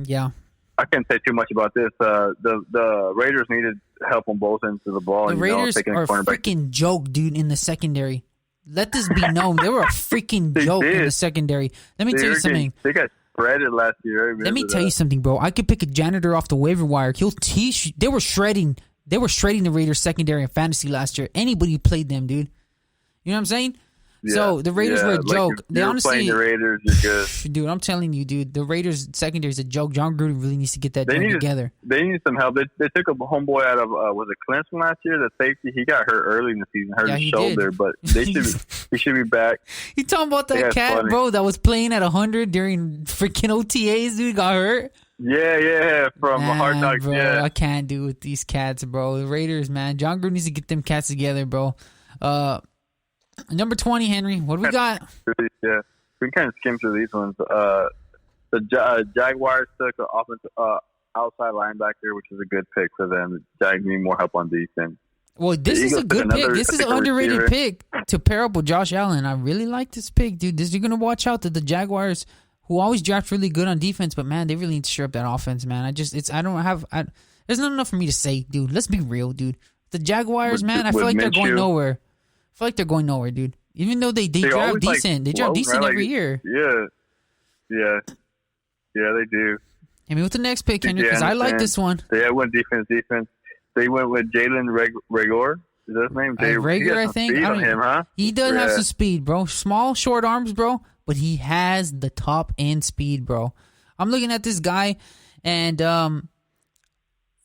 Yeah. I can't say too much about this. The Raiders needed help on both ends of the ball. The Raiders are a freaking joke, dude, in the secondary. Let this be known. They were a freaking joke in the secondary. Let me tell you something. They got shredded last year. Let me tell you something, bro. I could pick a janitor off the waiver wire. They were shredding the Raiders secondary in fantasy last year. Anybody who played them, dude. You know what I'm saying? Yeah, so the Raiders were a joke. They honestly playing the Raiders, you're good. Dude, I'm telling you, dude, the Raiders secondary is a joke. John Gruden really needs to get that together. They need some help. They took a homeboy out of was it Clemson last year? The safety, he got hurt early in the season, hurt his shoulder, but he should be back. You talking about that cat, bro, that was playing at 100 during freaking OTAs, dude, got hurt? Yeah, from Hard Knocks. Bro, yeah, I can't do with these cats, bro. The Raiders, man. John Gruden needs to get them cats together, bro. Number 20, Henry. What do we got? Yeah, we can kind of skim through these ones. The Jaguars took an offensive outside linebacker, which is a good pick for them. Jags need more help on defense. Well, this is a good pick. This is an underrated pick to pair up with Josh Allen. I really like this pick, dude. You're going to watch out that the Jaguars, who always draft really good on defense, but, man, they really need to shore up that offense, man. There's not enough for me to say, dude. Let's be real, dude. The Jaguars, man, I feel like they're going nowhere. Dude. Even though they draft decent. They draft decent every year. Yeah, they do. I mean, what's the next pick, Henry? Because I like this one. They went defense. They went with Jalen Reagor. Is that his name? Reagor, I think. He does have some speed, bro. Small, short arms, bro. But he has the top end speed, bro. I'm looking at this guy, and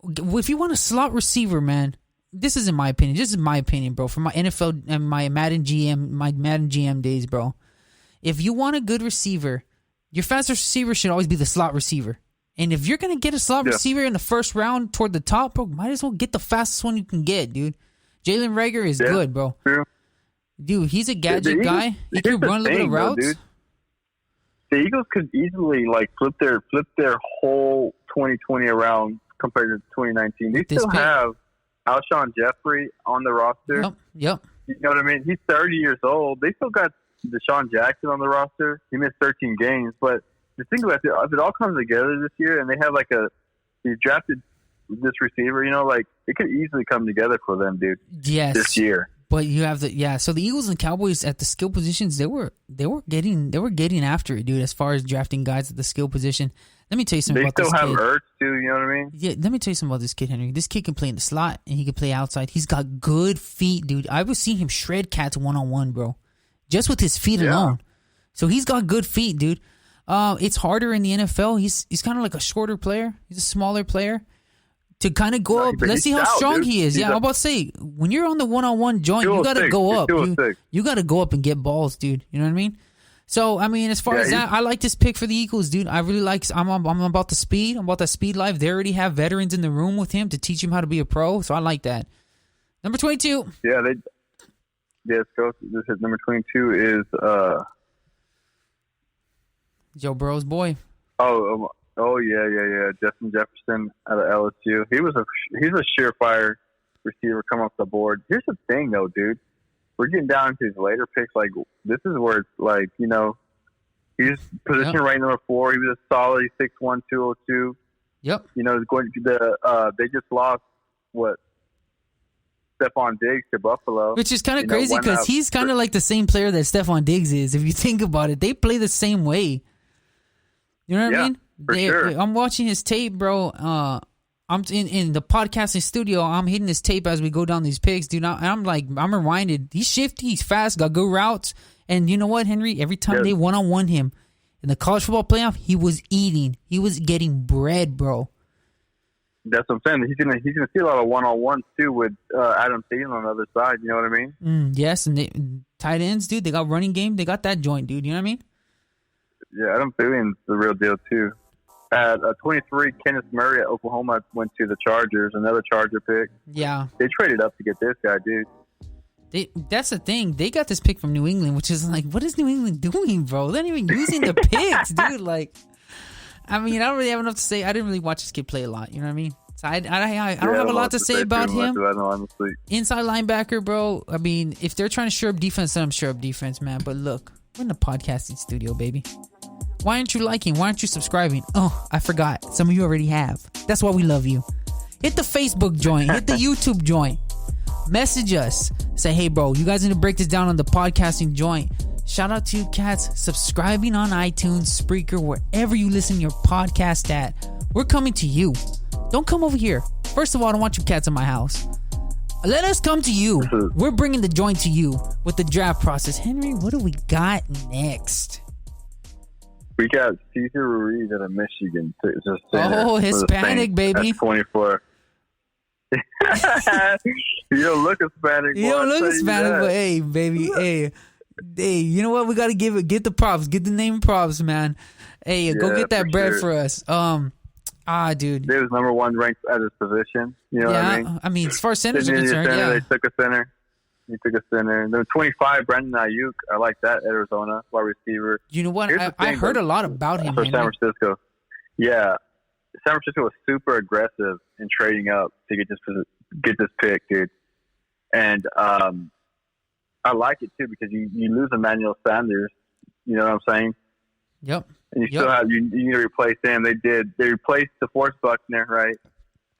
if you want a slot receiver, man, this is my opinion, bro. From my NFL and my Madden GM days, bro. If you want a good receiver, your fastest receiver should always be the slot receiver. And if you're going to get a slot receiver in the first round toward the top, bro, might as well get the fastest one you can get, dude. Jalen Reagor is good, bro. True. Dude, he's a gadget guy. He can run a little bit of routes. Dude. The Eagles could easily flip their whole 2020 around compared to 2019. They still have Alshon Jeffrey on the roster. Yep. You know what I mean? He's 30 years old. They still got Deshaun Jackson on the roster. He missed 13 games, but the thing about it, if it all comes together this year, and they have he drafted this receiver, it could easily come together for them, dude. Yes, this year. But you have so the Eagles and Cowboys at the skill positions, they were getting after it, dude. As far as drafting guys at the skill position, let me tell you something about this kid. They still have Ertz too, you know what I mean? Yeah, let me tell you something about this kid, Henry. This kid can play in the slot and he can play outside. He's got good feet, dude. I was seeing him shred cats 1-on-1, bro, just with his feet alone. So he's got good feet, dude. It's harder in the NFL. He's kind of like a shorter player. He's a smaller player. To kind of go up. Let's see how strong he is. I'm about to say, when you're on the one-on-one joint, you got to go up. You got to go up and get balls, dude. You know what I mean? So, I mean, as far as that, I like this pick for the Eagles, dude. I really like. I'm about the speed. I'm about that speed life. They already have veterans in the room with him to teach him how to be a pro. So I like that. Number 22. Let's go. This is number 22 is Joe Burrow's boy. Oh yeah. Justin Jefferson out of LSU. He's a surefire receiver coming off the board. Here's the thing, though, dude. We're getting down to his later picks. This is where it's he's position right number 4. He was a solid 6'1", 202. Yep. Going to they just lost Stephon Diggs to Buffalo, which is kind of crazy because he's kind of like the same player that Stephon Diggs is. If you think about it, they play the same way. You know what I mean? Sure. I'm watching his tape, bro. I'm in the podcasting studio. I'm hitting his tape as we go down these picks, dude. I'm reminded. He's shifty. He's fast. Got good routes. And you know what, Henry? Every time they one-on-one him in the college football playoff, he was eating. He was getting bread, bro. That's what I'm saying. He's gonna see a lot of one-on-ones too with Adam Thielen on the other side. You know what I mean? Yes, and tight ends, dude. They got running game. They got that joint, dude. You know what I mean? Yeah, Adam Thielen's the real deal too. At 23, Kenneth Murray at Oklahoma went to the Chargers, another Charger pick. Yeah. They traded up to get this guy, dude. That's the thing. They got this pick from New England, which is what is New England doing, bro? They're not even using the picks, dude. I mean, I don't really have enough to say. I didn't really watch this kid play a lot. You know what I mean? So I don't have a lot to say about him. Inside linebacker, bro. I mean, if they're trying to shore up defense, then I'm shore up defense, man. But look, we're in the podcasting studio, baby. Why aren't you liking? Why aren't you subscribing? Oh, I forgot. Some of you already have. That's why we love you. Hit the Facebook joint. Hit the YouTube joint. Message us. Say, hey, bro, you guys need to break this down on the podcasting joint. Shout out to you cats subscribing on iTunes, Spreaker, wherever you listen to your podcast at. We're coming to you. Don't come over here. First of all, I don't want you cats in my house. Let us come to you. We're bringing the joint to you with the draft process. Henry, what do we got next? We got Cesar Ruiz out of Michigan. Hispanic, baby. That's 24. You don't look Hispanic. You don't look Hispanic, but hey, baby, hey, you know what? We got to get the props. Get the name props, man. Hey, go get that bread for us. Dude. He was number 1 ranked at his position. You know what I mean? I mean, as far as centers are concerned, They took a center. He took a center. Number 25, Brandon Ayuk. I like that, Arizona wide receiver. You know what? I heard a lot about him. For San Francisco. Yeah. San Francisco was super aggressive in trading up to get this pick, dude. And I like it, too, because you lose Emmanuel Sanders. You know what I'm saying? Yep. And you still have you need to replace him. They replaced DeForest Buckner, right,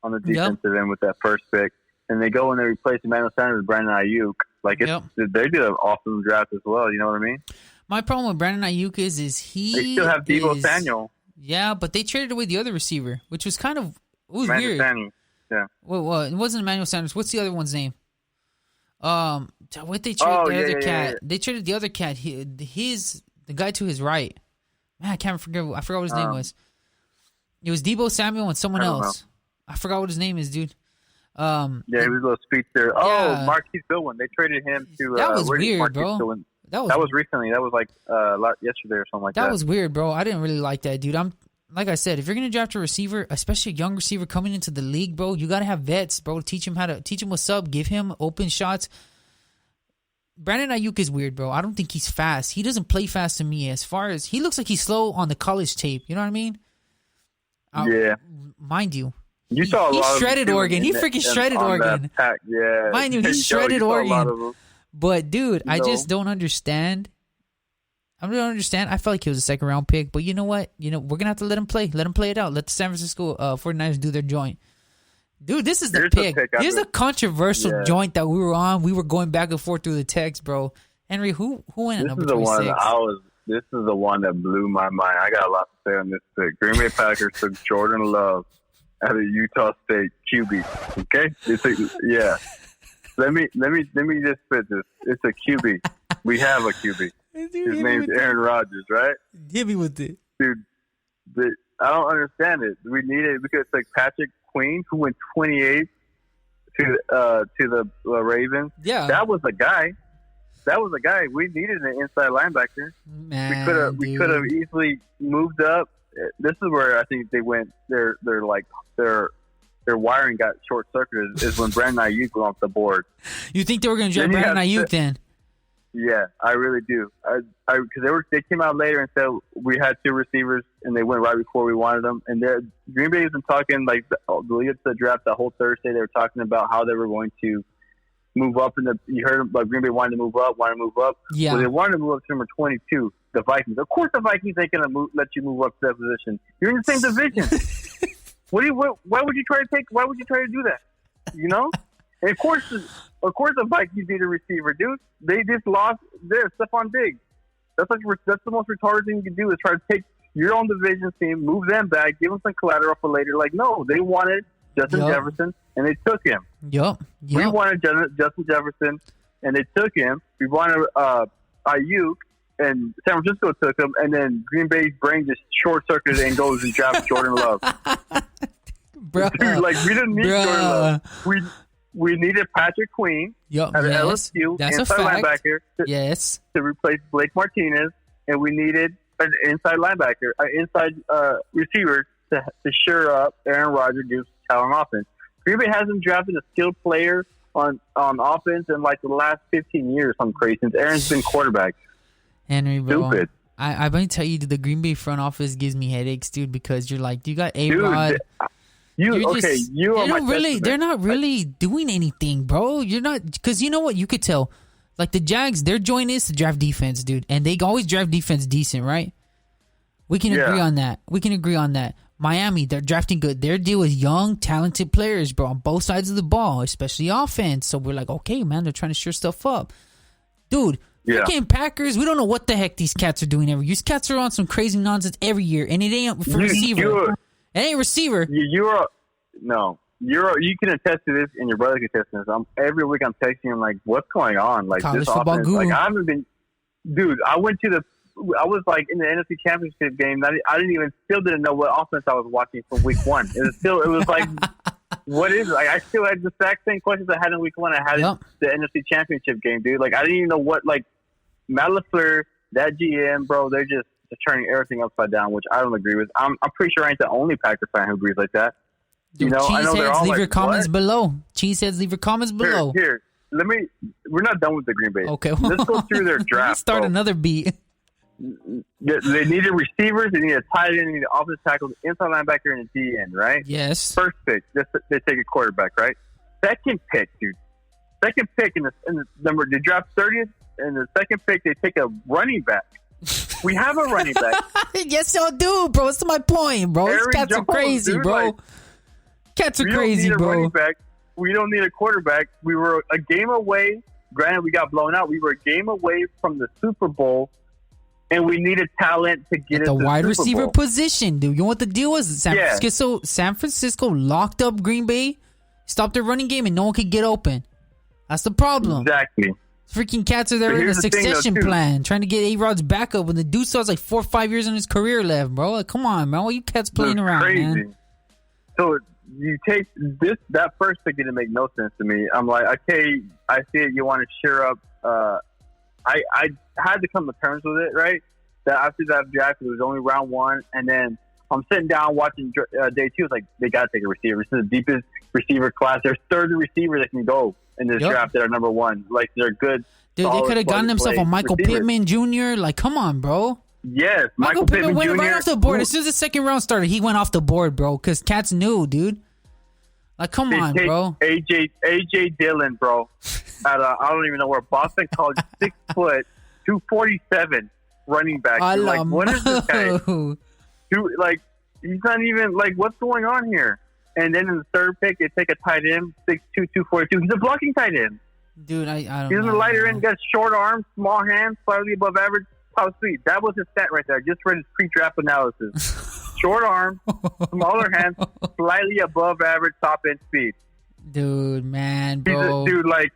on the defensive end with that first pick. And they go and they replace Emmanuel Sanders with Brandon Ayuk. Like, they did an awesome draft as well. You know what I mean? My problem with Brandon Ayuk is they still have Deebo Samuel. Yeah, but they traded away the other receiver, which was kind of weird. Samuel. Yeah. Well, it wasn't Emmanuel Sanders. What's the other one's name? What they traded the other cat? Yeah. They traded the other cat. The guy to his right. Man, I forgot what his name was. It was Deebo Samuel and someone else. I forgot what his name is, dude. He was a little speedster. Oh, Marquise Goodwin. They traded him to. That was weird, bro. Goodwin. That was recently. That was like yesterday or something like that. That was weird, bro. I didn't really like that, dude. Like I said, if you're gonna draft a receiver, especially a young receiver coming into the league, bro, you gotta have vets, bro. Teach him what's up. Give him open shots. Brandon Ayuk is weird, bro. I don't think he's fast. He doesn't play fast to me. As far as he looks like he's slow on the college tape. You know what I mean? Yeah. Mind you. You saw a lot he shredded Oregon. He freaking shredded Oregon. Yeah. Mind you, he shredded Oregon. But, dude, I just don't understand. I don't understand. I felt like he was a second-round pick. But you know what? We're going to have to let him play. Let him play it out. Let the San Francisco 49ers do their joint. Dude, this is the pick. Here's a controversial joint that we were on. We were going back and forth through the text, bro. Henry, who went at number 26? This is the one that blew my mind. I got a lot to say on this pick. Green Bay Packers took Jordan Love out of Utah State QB. Okay? Let me just spit this. It's a QB. We have a QB. His name's Aaron Rodgers, right? Hit me with it. Dude, I don't understand it. We need it because it's like Patrick Queen, who went 28 to the Ravens. Yeah. That was a guy. We needed an inside linebacker. Man, we could have easily moved up. This is where I think they went. Their wiring got short circuited. Is when Brandon Ayuk went off the board. You think they were going to draft Brandon Ayuk then? Yeah, I really do. Because they came out later and said we had two receivers, and they went right before we wanted them. And Green Bay has been talking like the lead up to the draft the whole Thursday. They were talking about how they were going to move up you heard about Green Bay wanted to move up. Yeah. Well, they wanted to move up to number 22, the Vikings. Of course, the Vikings ain't going to let you move up to that position. You're in the same division. Why would you try to do that? You know? And of course, the Vikings need a receiver, dude. They just lost Stephon Diggs. That's the most retarded thing you can do is try to take your own division team, move them back, give them some collateral for later. Like, no, they wanted Justin Jefferson, and they took him. Yep. We wanted Justin Jefferson, and they took him. We wanted Ayuk, and San Francisco took him, and then Green Bay's brain just short-circuited and goes and drafts Jordan Love. Bruh. Dude, like, we didn't need Jordan Love. We needed Patrick Queen at LSU, inside linebacker, to replace Blake Martinez, and we needed an inside linebacker, an inside receiver to shore up Aaron Rodgers' gives talent offense. Green Bay hasn't drafted a skilled player on offense in like the last 15 years, some crazy, since Aaron's been quarterback. Henry, bro. Stupid. I'm going to tell you, the Green Bay front office gives me headaches, dude, because you're like, you got A-Rod. They're not really doing anything, bro. You're not, because you know what? You could tell. Like the Jags, their joint is to draft defense, dude. And they always draft defense decent, right? We can agree on that. Miami, they're drafting good. Their deal is young, talented players, bro, on both sides of the ball, especially offense. So we're like, okay, man, they're trying to sure stuff up. Dude, freaking Packers, we don't know what the heck these cats are doing every year. These cats are on some crazy nonsense every year, and it ain't for receiver. It ain't receiver. You can attest to this, and your brother can attest to this. Every week I'm texting him like, "What's going on?" Like college this football offense. guru. Like I haven't been, dude. I was like in the NFC Championship game. I still didn't know what offense I was watching from week one. It was like, what is it? Like I still had the exact same questions I had in week one. I had the NFC Championship game, dude. Like I didn't even know what Matt LaFleur, that GM, bro. They're just turning everything upside down, which I don't agree with. I'm pretty sure I ain't the only Packer fan who agrees like that. Dude, I know they're all leave your comments below. Cheeseheads, leave your comments below. Here. We're not done with the Green Bay. Okay. Let's go through their draft. Let's start another beat. They needed receivers. They needed a tight end. They needed offensive tackle, inside linebacker, and a DN, right? Yes. First pick, they take a quarterback, right? Second pick, dude. Second pick in the number, they draft 30th, and the second pick, they take a running back. We have a running back. Yes, y'all do, bro. That's my point, bro. These cats are crazy, dude, bro. Cats are crazy, bro. Running back. We don't need a quarterback. We were a game away. Granted, we got blown out. We were a game away from the Super Bowl, and we needed talent to get into the wide Super receiver Bowl. Position, dude. You know what the deal was? San Francisco locked up Green Bay, stopped their running game, and no one could get open. That's the problem. Exactly. Freaking cats are there in a succession plan, trying to get A-Rod's backup when the dude still has like 4 or 5 years in his career left, bro. Like, come on, man. What you cats playing around, crazy. Man? So you take that first pick didn't make no sense to me. I'm like, okay, I see it. You want to cheer up. I had to come to terms with it, right? That after that draft, it was only round one, and then I'm sitting down watching day two. It's like, they got to take a receiver. This is the deepest receiver class. There's 30 receivers that can go in this draft that are number one. Like, they're good. Dude, they could have gotten themselves a Michael Pittman Jr. Like, come on, bro. Yes, Michael Pittman went right off the board. As soon as the second round started, he went off the board, bro, because cats knew, dude. Like, come on, bro. AJ Dillon, bro. At I don't even know where Boston College, 6 foot, 247 running back. Like, what is this guy? Dude, like, he's not even, like, what's going on here? And then in the third pick, they take a tight end, 6'2", 242. He's a blocking tight end. Dude, I don't know. He's a lighter end, got short arms, small hands, slightly above average, top speed. That was his stat right there. Just read his pre-draft analysis. Short arms, smaller hands, slightly above average, top end speed. Dude, man, bro. Dude, like,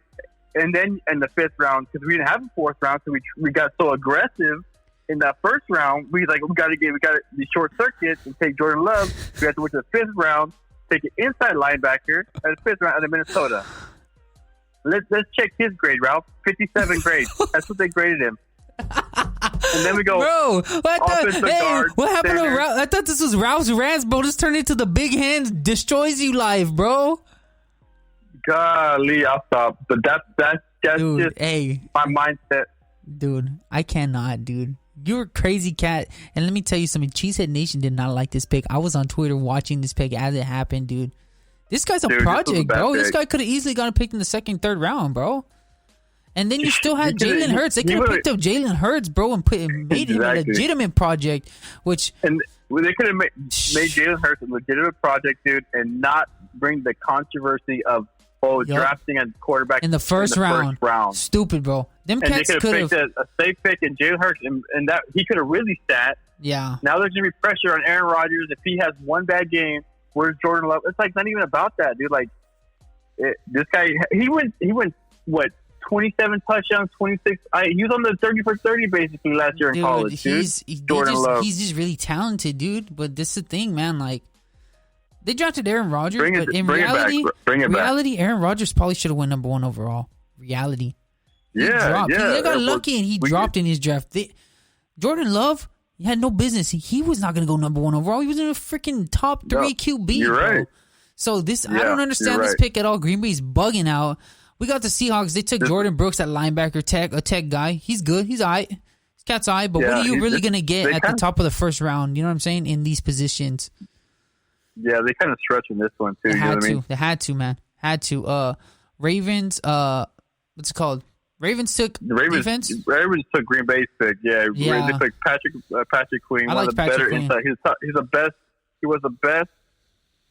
and then in the fifth round, because we didn't have a fourth round, so we got so aggressive in that first round. We got to the short circuit and take Jordan Love. We had to wait to the fifth round, take an inside linebacker at the fifth round out of Minnesota. Let's check his grade, Ralph. 57 grade. That's what they graded him. And then we go, bro. Guard, what happened to Ralph? I thought this was Ralph's Rants, bro. This turned into the big hands destroys you life, bro. Golly, I'll stop. But that's dude, just my mindset. Dude, I cannot, dude. You're a crazy cat. And let me tell you something. Cheesehead Nation did not like this pick. I was on Twitter watching this pick as it happened, dude. This guy's a project, bro. This guy could have easily gotten picked in the second, third round, bro. And then you still had Jalen Hurts. They could have picked up Jalen Hurts, bro, and made him a legitimate project. And they could have made Jalen Hurts a legitimate project, dude, and not bring the controversy of drafting a quarterback in the first round. Stupid, bro. Them and cats they could have picked a safe pick in Jalen Hurts, and that he could have really sat. Yeah. Now there's gonna be pressure on Aaron Rodgers if he has one bad game. Where's Jordan Love? It's like not even about that, dude. Like this guy, he went what? 27 touchdowns, 26. He was on the 30 for 30 basically last year in college, dude. Love. He's just really talented, dude. But this is the thing, man. Like, they drafted Aaron Rodgers, but in reality, Aaron Rodgers probably should have went number one overall. Reality. They got lucky and he dropped in his draft. Jordan Love, he had no business. He was not going to go number one overall. He was in a freaking top 3 QB. You're right. Bro. So I don't understand this pick at all. Green Bay's bugging out. We got the Seahawks. They took Jordan Brooks at linebacker, a tech guy. He's good. He's all right. His cat's all right. But what are you really going to get at the top of the first round? You know what I'm saying? In these positions. Yeah, they kind of stretching this one, too. They had to, man. Had to. Ravens, what's it called? Ravens took defense? Ravens took Green Bay's pick. Yeah. They took Patrick Queen, one of the better inside. He was the best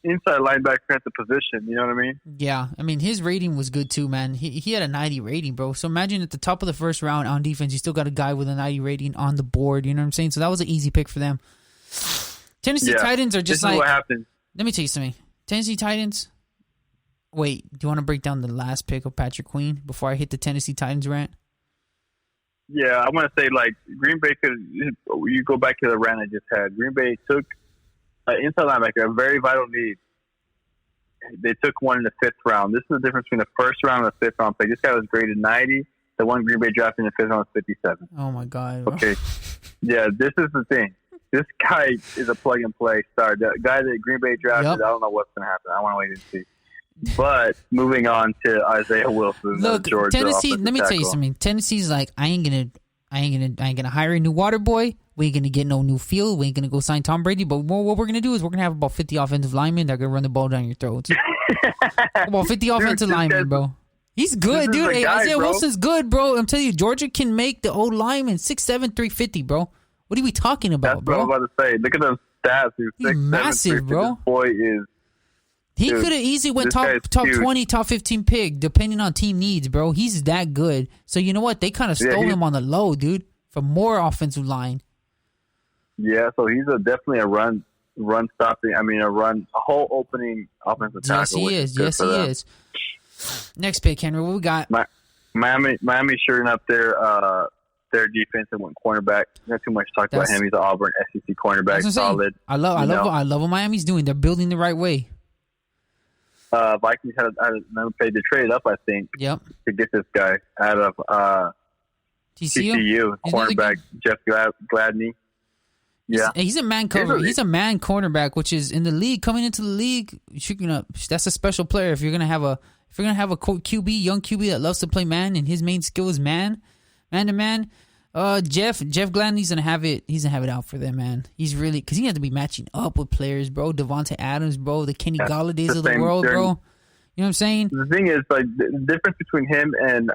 inside linebacker at the position, you know what I mean? Yeah, I mean, his rating was good too, man. He had a 90 rating, bro. So imagine at the top of the first round on defense, you still got a guy with a 90 rating on the board, you know what I'm saying? So that was an easy pick for them. Tennessee Titans are just like... what happened. Let me tell you something. Tennessee Titans... Wait, do you want to break down the last pick of Patrick Queen before I hit the Tennessee Titans rant? Yeah, I want to say, like, Green Bay could... You go back to the rant I just had. Green Bay took inside linebacker, a very vital need. They took one in the fifth round. This is the difference between the first round and the fifth round pick. This guy was graded 90. The one Green Bay drafted in the fifth round was 57. Oh, my God. Bro. Okay. Yeah, this is the thing. This guy is a plug-and-play star. The guy that Green Bay drafted, I don't know what's going to happen. I want to wait and see. But moving on to Isaiah Wilson. Look, Georgia Tennessee. Let me tell you something. Tennessee's like, I ain't gonna hire a new water boy. We ain't gonna get no new field. We ain't gonna go sign Tom Brady. But what we're gonna do is we're gonna have about 50 offensive linemen that are gonna run the ball down your throats. About 50 offensive linemen, bro. He's good, dude. Hey, guy, Isaiah Wilson's good, bro. I'm telling you, Georgia can make the old lineman 6'7", 350, bro. What are we talking about, bro? That's what I'm about to say. Look at those stats, dude. He's 6'7", massive, bro. This boy is. He could have easily went top 20, top 15 pick, depending on team needs, bro. He's that good. So you know what? They kind of stole him on the low, dude, for more offensive line. Yeah, so he's definitely a run stopping. I mean, a whole opening offensive tackle. Yes, he is. Next pick, Henry. What we got? Miami sure enough, their defense and went cornerback. Not too much talk about him. He's an Auburn SEC cornerback, solid. I love what Miami's doing. They're building the right way. Vikings had another pay to trade up, I think. Yep. To get this guy out of TCU cornerback Jeff Gladney. Yeah, he's a man cover. He's a man cornerback, which is in the league. Coming into the league, that's a special player. If you're gonna have a QB, young QB that loves to play man, and his main skill is man to man. Jeff Gladney's gonna have it. He's gonna have it out for them, man. He's really because he has to be matching up with players, bro. Devontae Adams, bro. The Kenny Galladays of the world, bro. You know what I'm saying? The thing is, like, the difference between him and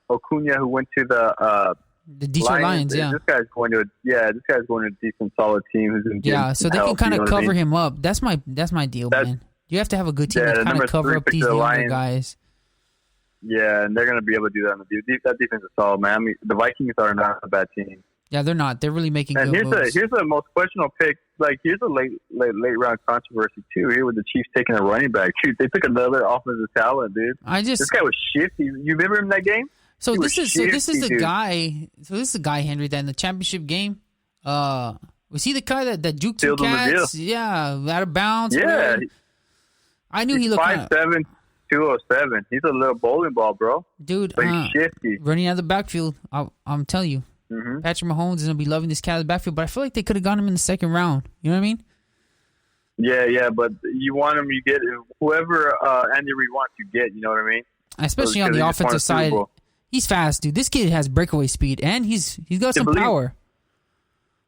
Acuna, who went to the Detroit Lions, yeah. This guy's going to a decent, solid team. Who's so they can kind of cover him up. That's my deal, man. You have to have a good team to kind of cover up these younger guys. Yeah, and they're going to be able to do that. That defense is solid, man. I mean, the Vikings are not a bad team. Yeah, they're not. They're really making good moves. Here's the most questionable pick. Like, here's a late round controversy too. Here with the Chiefs taking a running back. Shoot, they took another offensive talent, dude. This guy was shifty. You remember him in that game? So this is the guy, Henry, that in the championship game, was he the guy that juked two cats? Yeah, out of bounds. Yeah. I knew he looked 5'7", 207. He's a little bowling ball, bro. Dude, but he's shifty. Running out of the backfield, I'm telling you. Mm-hmm. Patrick Mahomes is going to be loving this cat out of the backfield, but I feel like they could have gotten him in the second round. You know what I mean? Yeah, but you want him, you get whoever Andy Reid wants, you get. You know what I mean? Especially on the offensive side. He's fast, dude. This kid has breakaway speed, and he's got some power.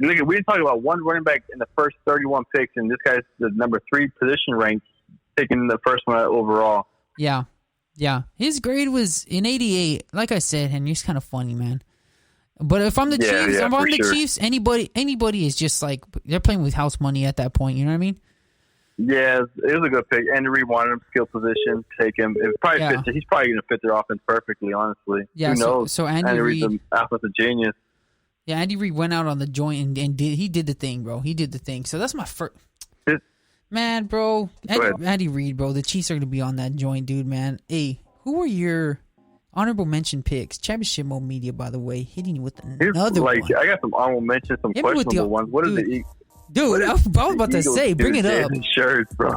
Look, we talking about one running back in the first 31 picks, and this guy's the number 3 position ranked, taking the first one overall. Yeah. His grade was in 88. Like I said, Henry, it's kind of funny, man. But if I'm the Chiefs, anybody is just like they're playing with house money at that point. You know what I mean? Yeah, it was a good pick. Andy Reid wanted him skill position. Take him. He's probably going to fit their offense perfectly. Honestly, yeah. Who knows? So Andy Reid's an offensive genius. Yeah, Andy Reid went out on the joint and did the thing, bro. He did the thing. So that's my first. Man, bro, Andy Reid, bro. The Chiefs are going to be on that joint, dude. Man, hey, who were your honorable mention picks? Championship Mode Media, by the way, hitting you with another one. I got some honorable mentions, some questionable ones. What is the Eagles? Dude, I was about to say, bring it up. Shirts, bro.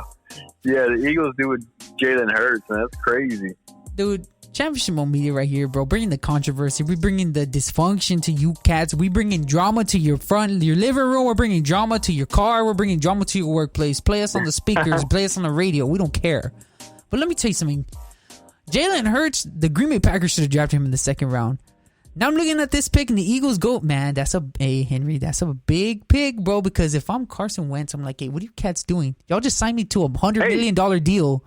Yeah, the Eagles do with Jalen Hurts, man. That's crazy. Dude, Championship Mode Media right here, bro. Bringing the controversy. We bringing the dysfunction to you cats. We bringing drama to your living room. We're bringing drama to your car. We're bringing drama to your workplace. Play us on the speakers. Play us on the radio. We don't care. But let me tell you something. Jalen Hurts, the Green Bay Packers should have drafted him in the second round. Now I'm looking at this pick and the Eagles go, man, Henry, that's a big pick, bro, because if I'm Carson Wentz, I'm like, hey, what are you cats doing? Y'all just signed me to a $100 million deal.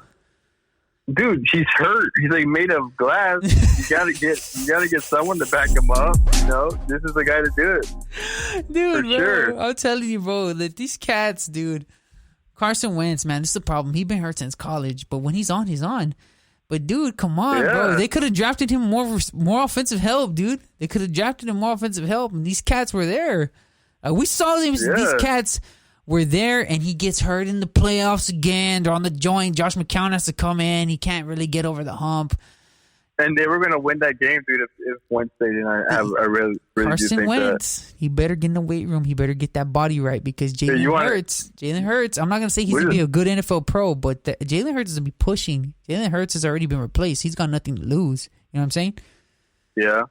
Dude, he's hurt. He's like made of glass. You gotta get someone to back him up. You know, this is the guy to do it. Dude, bro, sure. I'm telling you, bro, that these cats, dude. Carson Wentz, man, this is the problem. He's been hurt since college, but when he's on, he's on. But, dude, come on, bro. They could have drafted him more offensive help, dude. They could have drafted him more offensive help, and these cats were there. We saw these cats were there, and he gets hurt in the playoffs again. They're on the joint. Josh McCown has to come in. He can't really get over the hump. And they were going to win that game, dude, if Wentz they didn't have a really Carson Wentz, he better get in the weight room. He better get that body right because Jalen Hurts, I'm not going to say he's going to be a good NFL pro, but Jalen Hurts is going to be pushing. Jalen Hurts has already been replaced. He's got nothing to lose. You know what I'm saying? Yeah.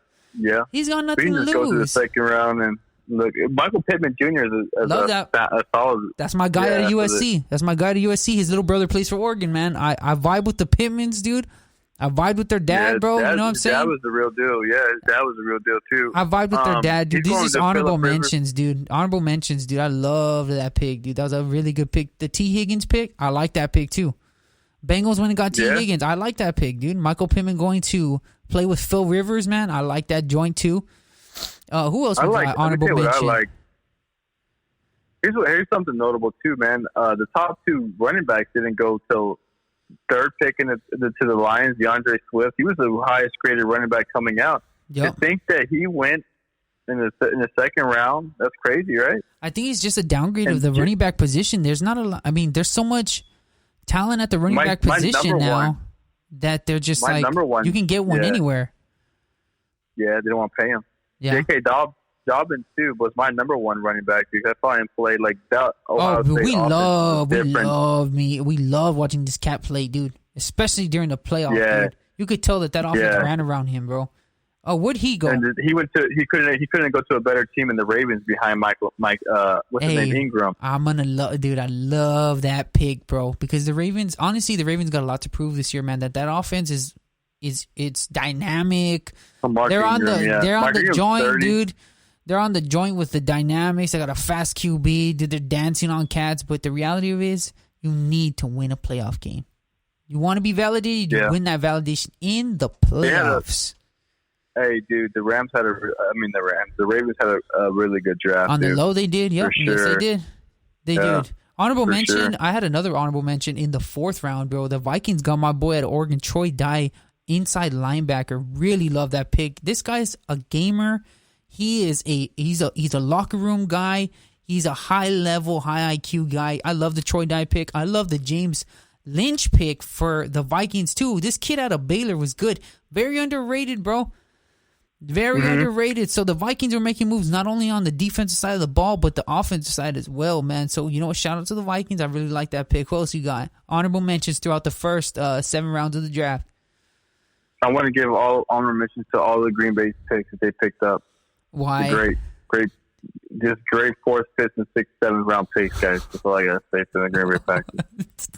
He's got nothing to lose. Go to the second round and Look, Michael Pittman Jr. Love that. A solid. That's my guy at USC. That's my guy at USC. His little brother plays for Oregon, man. I vibe with the Pittmans, dude. I vibe with their dad, bro. You know what I'm saying? That was the real deal. Yeah, his dad was the real deal, too. I vibe with their dad, dude. These are honorable mentions, dude. Honorable mentions, dude. I love that pick, dude. That was a really good pick. The T. Higgins pick, I like that pick, too. Bengals went and got T. Higgins. I like that pick, dude. Michael Pittman going to play with Phil Rivers, man. I like that joint, too. Who else would got honorable mention? I like. Here's something notable, too, man. The top two running backs didn't go till third pick to the Lions, DeAndre Swift. He was the highest graded running back coming out. Yep. To think that he went in the second round, that's crazy, right? I think it's just a downgrade of the running back position. There's not a lot. I mean, there's so much talent at the running back position now that they're just like, you can get one anywhere. Yeah, they don't want to pay him. Yeah. J.K. Dobbins, too, was my number one running back because I saw him play like that. We love watching this cat play, dude. Especially during the playoffs, dude. You could tell that offense ran around him, bro. Oh, where'd he go? And he couldn't go to a better team in the Ravens behind what's his name, Ingram. I'm gonna dude. I love that pick, bro. Because the Ravens got a lot to prove this year, man. That offense it's dynamic. They're on the joint, 30. Dude. They're on the joint with the dynamics. They got a fast QB. Dude, they're dancing on cats. But the reality of it is, you need to win a playoff game. You want to be validated, you win that validation in the playoffs. Hey, dude, the Ravens had a really good draft. On the low, they did. Yep. For sure. Yes, they did. They did. Honorable mention. Sure. I had another honorable mention in the fourth round, bro. The Vikings got my boy at Oregon, Troy Dye, inside linebacker. Really love that pick. This guy's a gamer. He's a locker room guy. He's a high level, high IQ guy. I love the Troy Dye pick. I love the James Lynch pick for the Vikings too. This kid out of Baylor was good. Very underrated, bro. Very underrated. So the Vikings are making moves not only on the defensive side of the ball, but the offensive side as well, man. So, you know what? Shout out to the Vikings. I really like that pick. Who else you got? Honorable mentions throughout the first 7 rounds of the draft. I want to give all honorable mentions to all the Green Bay picks that they picked up. Why? Just great 4th, 5th, and 6th, 7th round picks, guys. That's all I got to say for the Green Bay Packers.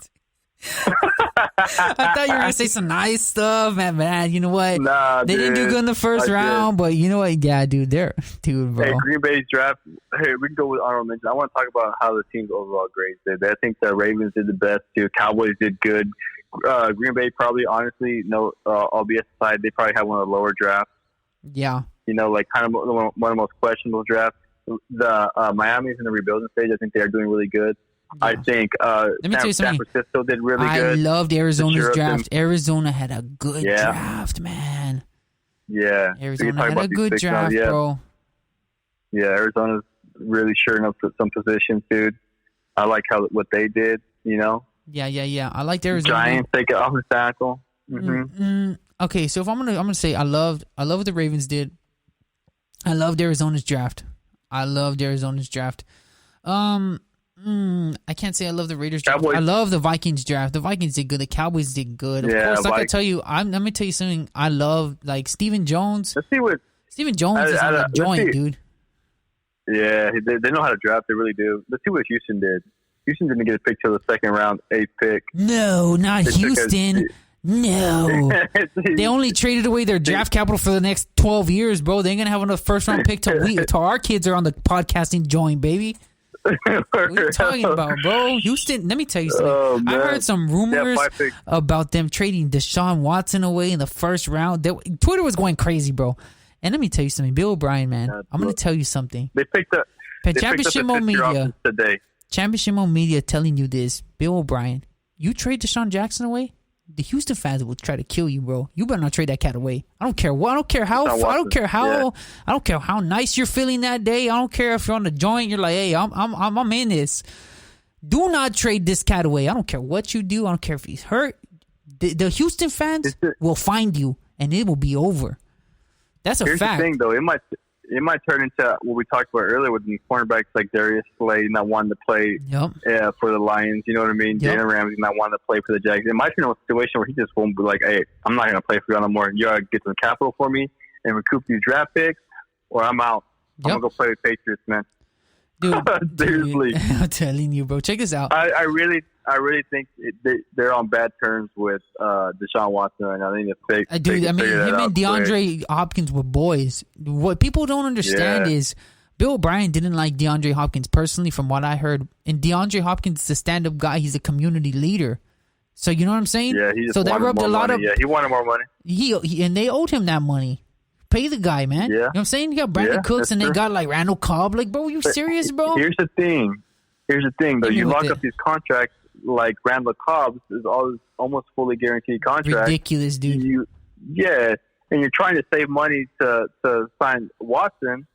I thought you were going to say some nice stuff, man. You know what? Nah, they didn't do good in the first round, but you know what? Yeah, dude, bro. Hey, Green Bay's draft. Hey, we can go with honorable mention. I want to talk about how the team's overall grades did. I think the Ravens did the best, too. Cowboys did good. Green Bay probably, honestly, albeit aside, they probably had one of the lower drafts. Yeah. You know, like kind of one of the most questionable drafts. The Miami's in the rebuilding stage. I think they are doing really good. Yeah. I think San Francisco did really good. I loved Arizona's draft. Arizona had a good draft, man. Yeah. Arizona had a good draft, bro. Yeah, Arizona's really sure up some positions, dude. I like what they did, you know? Yeah. I liked Arizona. Giants take it off the tackle. Okay, so if I'm gonna say I love what the Ravens did. I loved Arizona's draft. I can't say I love the Raiders draft. Cowboys. I love the Vikings draft. The Vikings did good. The Cowboys did good. Of course, like I tell you, let me tell you something. I love like Stephen Jones. Let's see what Stephen Jones is on the joint, dude. Yeah, they know how to draft. They really do. Let's see what Houston did. Houston didn't get a pick till the second round, 8th pick. No, not Houston. No. They only traded away their draft capital for the next 12 years, bro. They ain't going to have enough first-round pick till our kids are on the podcasting joint, baby. What are you talking about, bro? Houston, let me tell you something. I heard some rumors about them trading Deshaun Watson away in the first round. Twitter was going crazy, bro. And let me tell you something. Bill O'Brien, man, I'm going to tell you something. They picked up Championship Media today. Championship Media telling you this. Bill O'Brien, you trade Deshaun Jackson away? The Houston fans will try to kill you, bro. You better not trade that cat away. I don't care what. I don't care how nice you're feeling that day. I don't care if you're on the joint. You're like, hey, I'm in this. Do not trade this cat away. I don't care what you do. I don't care if he's hurt. The Houston fans will find you, and it will be over. That's a fact. Here's the thing, though. It might turn into what we talked about earlier with the cornerbacks like Darius Slay not wanting to play for the Lions. You know what I mean? Jalen Ramsey not wanting to play for the Jags. It might turn into a situation where he just won't be like, hey, I'm not going to play for you no more. You got to get some capital for me and recoup these draft picks, or I'm out. I'm gonna go play with Patriots, man. Dude, seriously, I'm telling you, bro. Check this out. I really think they're on bad terms with Deshaun Watson right now. They need to dude, I mean, him and DeAndre Hopkins were boys. What people don't understand is Bill O'Brien didn't like DeAndre Hopkins personally, from what I heard. And DeAndre Hopkins is a stand-up guy. He's a community leader. So you know what I'm saying? Yeah, he just so that rubbed a lot money. He wanted more money. And they owed him that money. Pay the guy, man. Yeah. You know what I'm saying? You got Brandon Cooks and they got like Randall Cobb. Like, bro, are you serious, bro? Here's the thing, though. You lock up these contracts like Randall Cobb's is almost fully guaranteed contract. Ridiculous, dude. And you're trying to save money to sign Watson,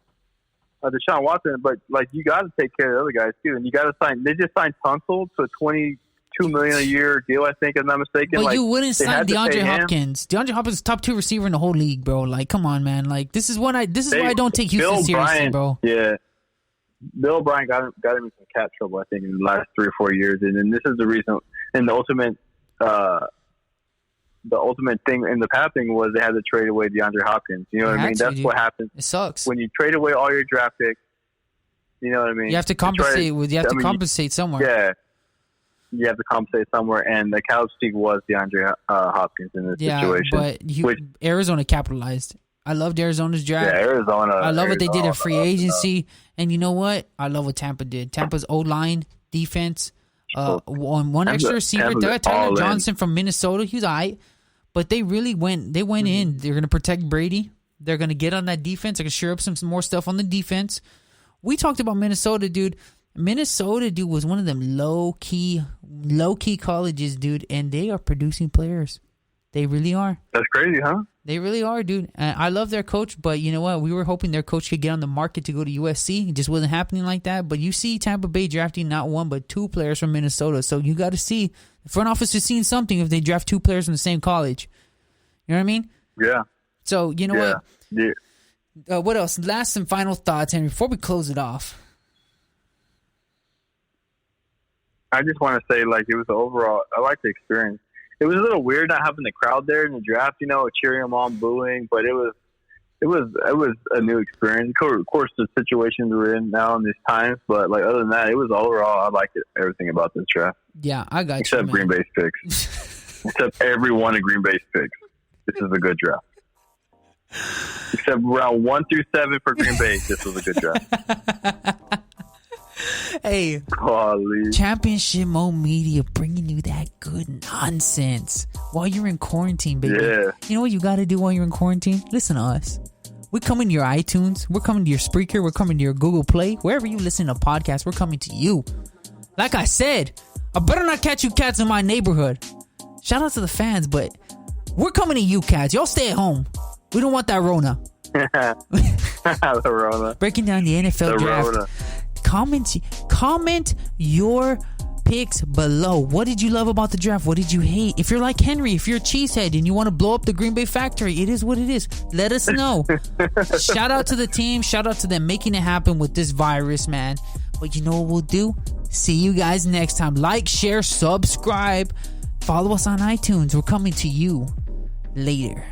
Deshaun Watson, but like you got to take care of the other guys too, and you got to sign. They just signed Tunsil to a $22 million a year deal, I think, if I'm not mistaken. But like, you wouldn't sign DeAndre Hopkins. DeAndre Hopkins is top 2 receiver in the whole league, bro. Like, come on, man. Like, this is why I don't take Houston seriously, bro. Yeah. Bill O'Brien got him in some cap trouble, I think, in the last 3 or 4 years, and then this is the reason. And the ultimate thing in the path thing was they had to trade away DeAndre Hopkins. You know what I mean? That's what happens. It sucks when you trade away all your draft picks. You know what I mean? You have to compensate. Compensate somewhere. Yeah, you have to compensate somewhere, and the casualty was DeAndre Hopkins in this situation. But Arizona capitalized. I loved Arizona's draft. Yeah, Arizona. I love what they did at free agency, and you know what? I love what Tampa did. Tampa's O-line, defense, one extra receiver. They got Tyler Johnson from Minnesota. He was all right, but they really went. They went in. They're going to protect Brady. They're going to get on that defense. They're going to shore up some more stuff on the defense. We talked about Minnesota, dude. Minnesota, dude, was one of them low-key colleges, dude, and they are producing players. They really are. That's crazy, huh? They really are, dude. I love their coach, but you know what? We were hoping their coach could get on the market to go to USC. It just wasn't happening like that. But you see Tampa Bay drafting not 1 but 2 players from Minnesota. So you got to see. The front office is seeing something if they draft 2 players from the same college. You know what I mean? Yeah. So, you know what? Yeah. What else? Last and final thoughts, Henry, before we close it off. I just want to say, like, it was overall, I like the experience. It was a little weird not having the crowd there in the draft, you know, cheering them on, booing, but it was a new experience. Of course, the situations we're in now in these times, but like other than that, it was overall, I liked everything about this draft. Yeah, I got Except you, Green Bay's picks. Except every one of Green Bay's picks. This is a good draft. Except round 1 through 7 for Green Bay, this was a good draft. Hey, Golly. Championship Mode Media bringing you that good nonsense while you're in quarantine, baby. Yeah. You know what you got to do while you're in quarantine? Listen to us. We're coming to your iTunes. We're coming to your Spreaker. We're coming to your Google Play. Wherever you listen to podcasts, we're coming to you. Like I said, I better not catch you cats in my neighborhood. Shout out to the fans, but we're coming to you cats. Y'all stay at home. We don't want that Rona. The Rona. Breaking down the NFL draft. Rona. Comment your picks below. What did you love about the draft? What did you hate? If you're like Henry, if you're a cheesehead and you want to blow up the Green Bay factory, it is what it is. Let us know. Shout out to the team. Shout out to them making it happen with this virus, man. But you know what we'll do? See you guys next time. Like, share, subscribe. Follow us on iTunes. We're coming to you later.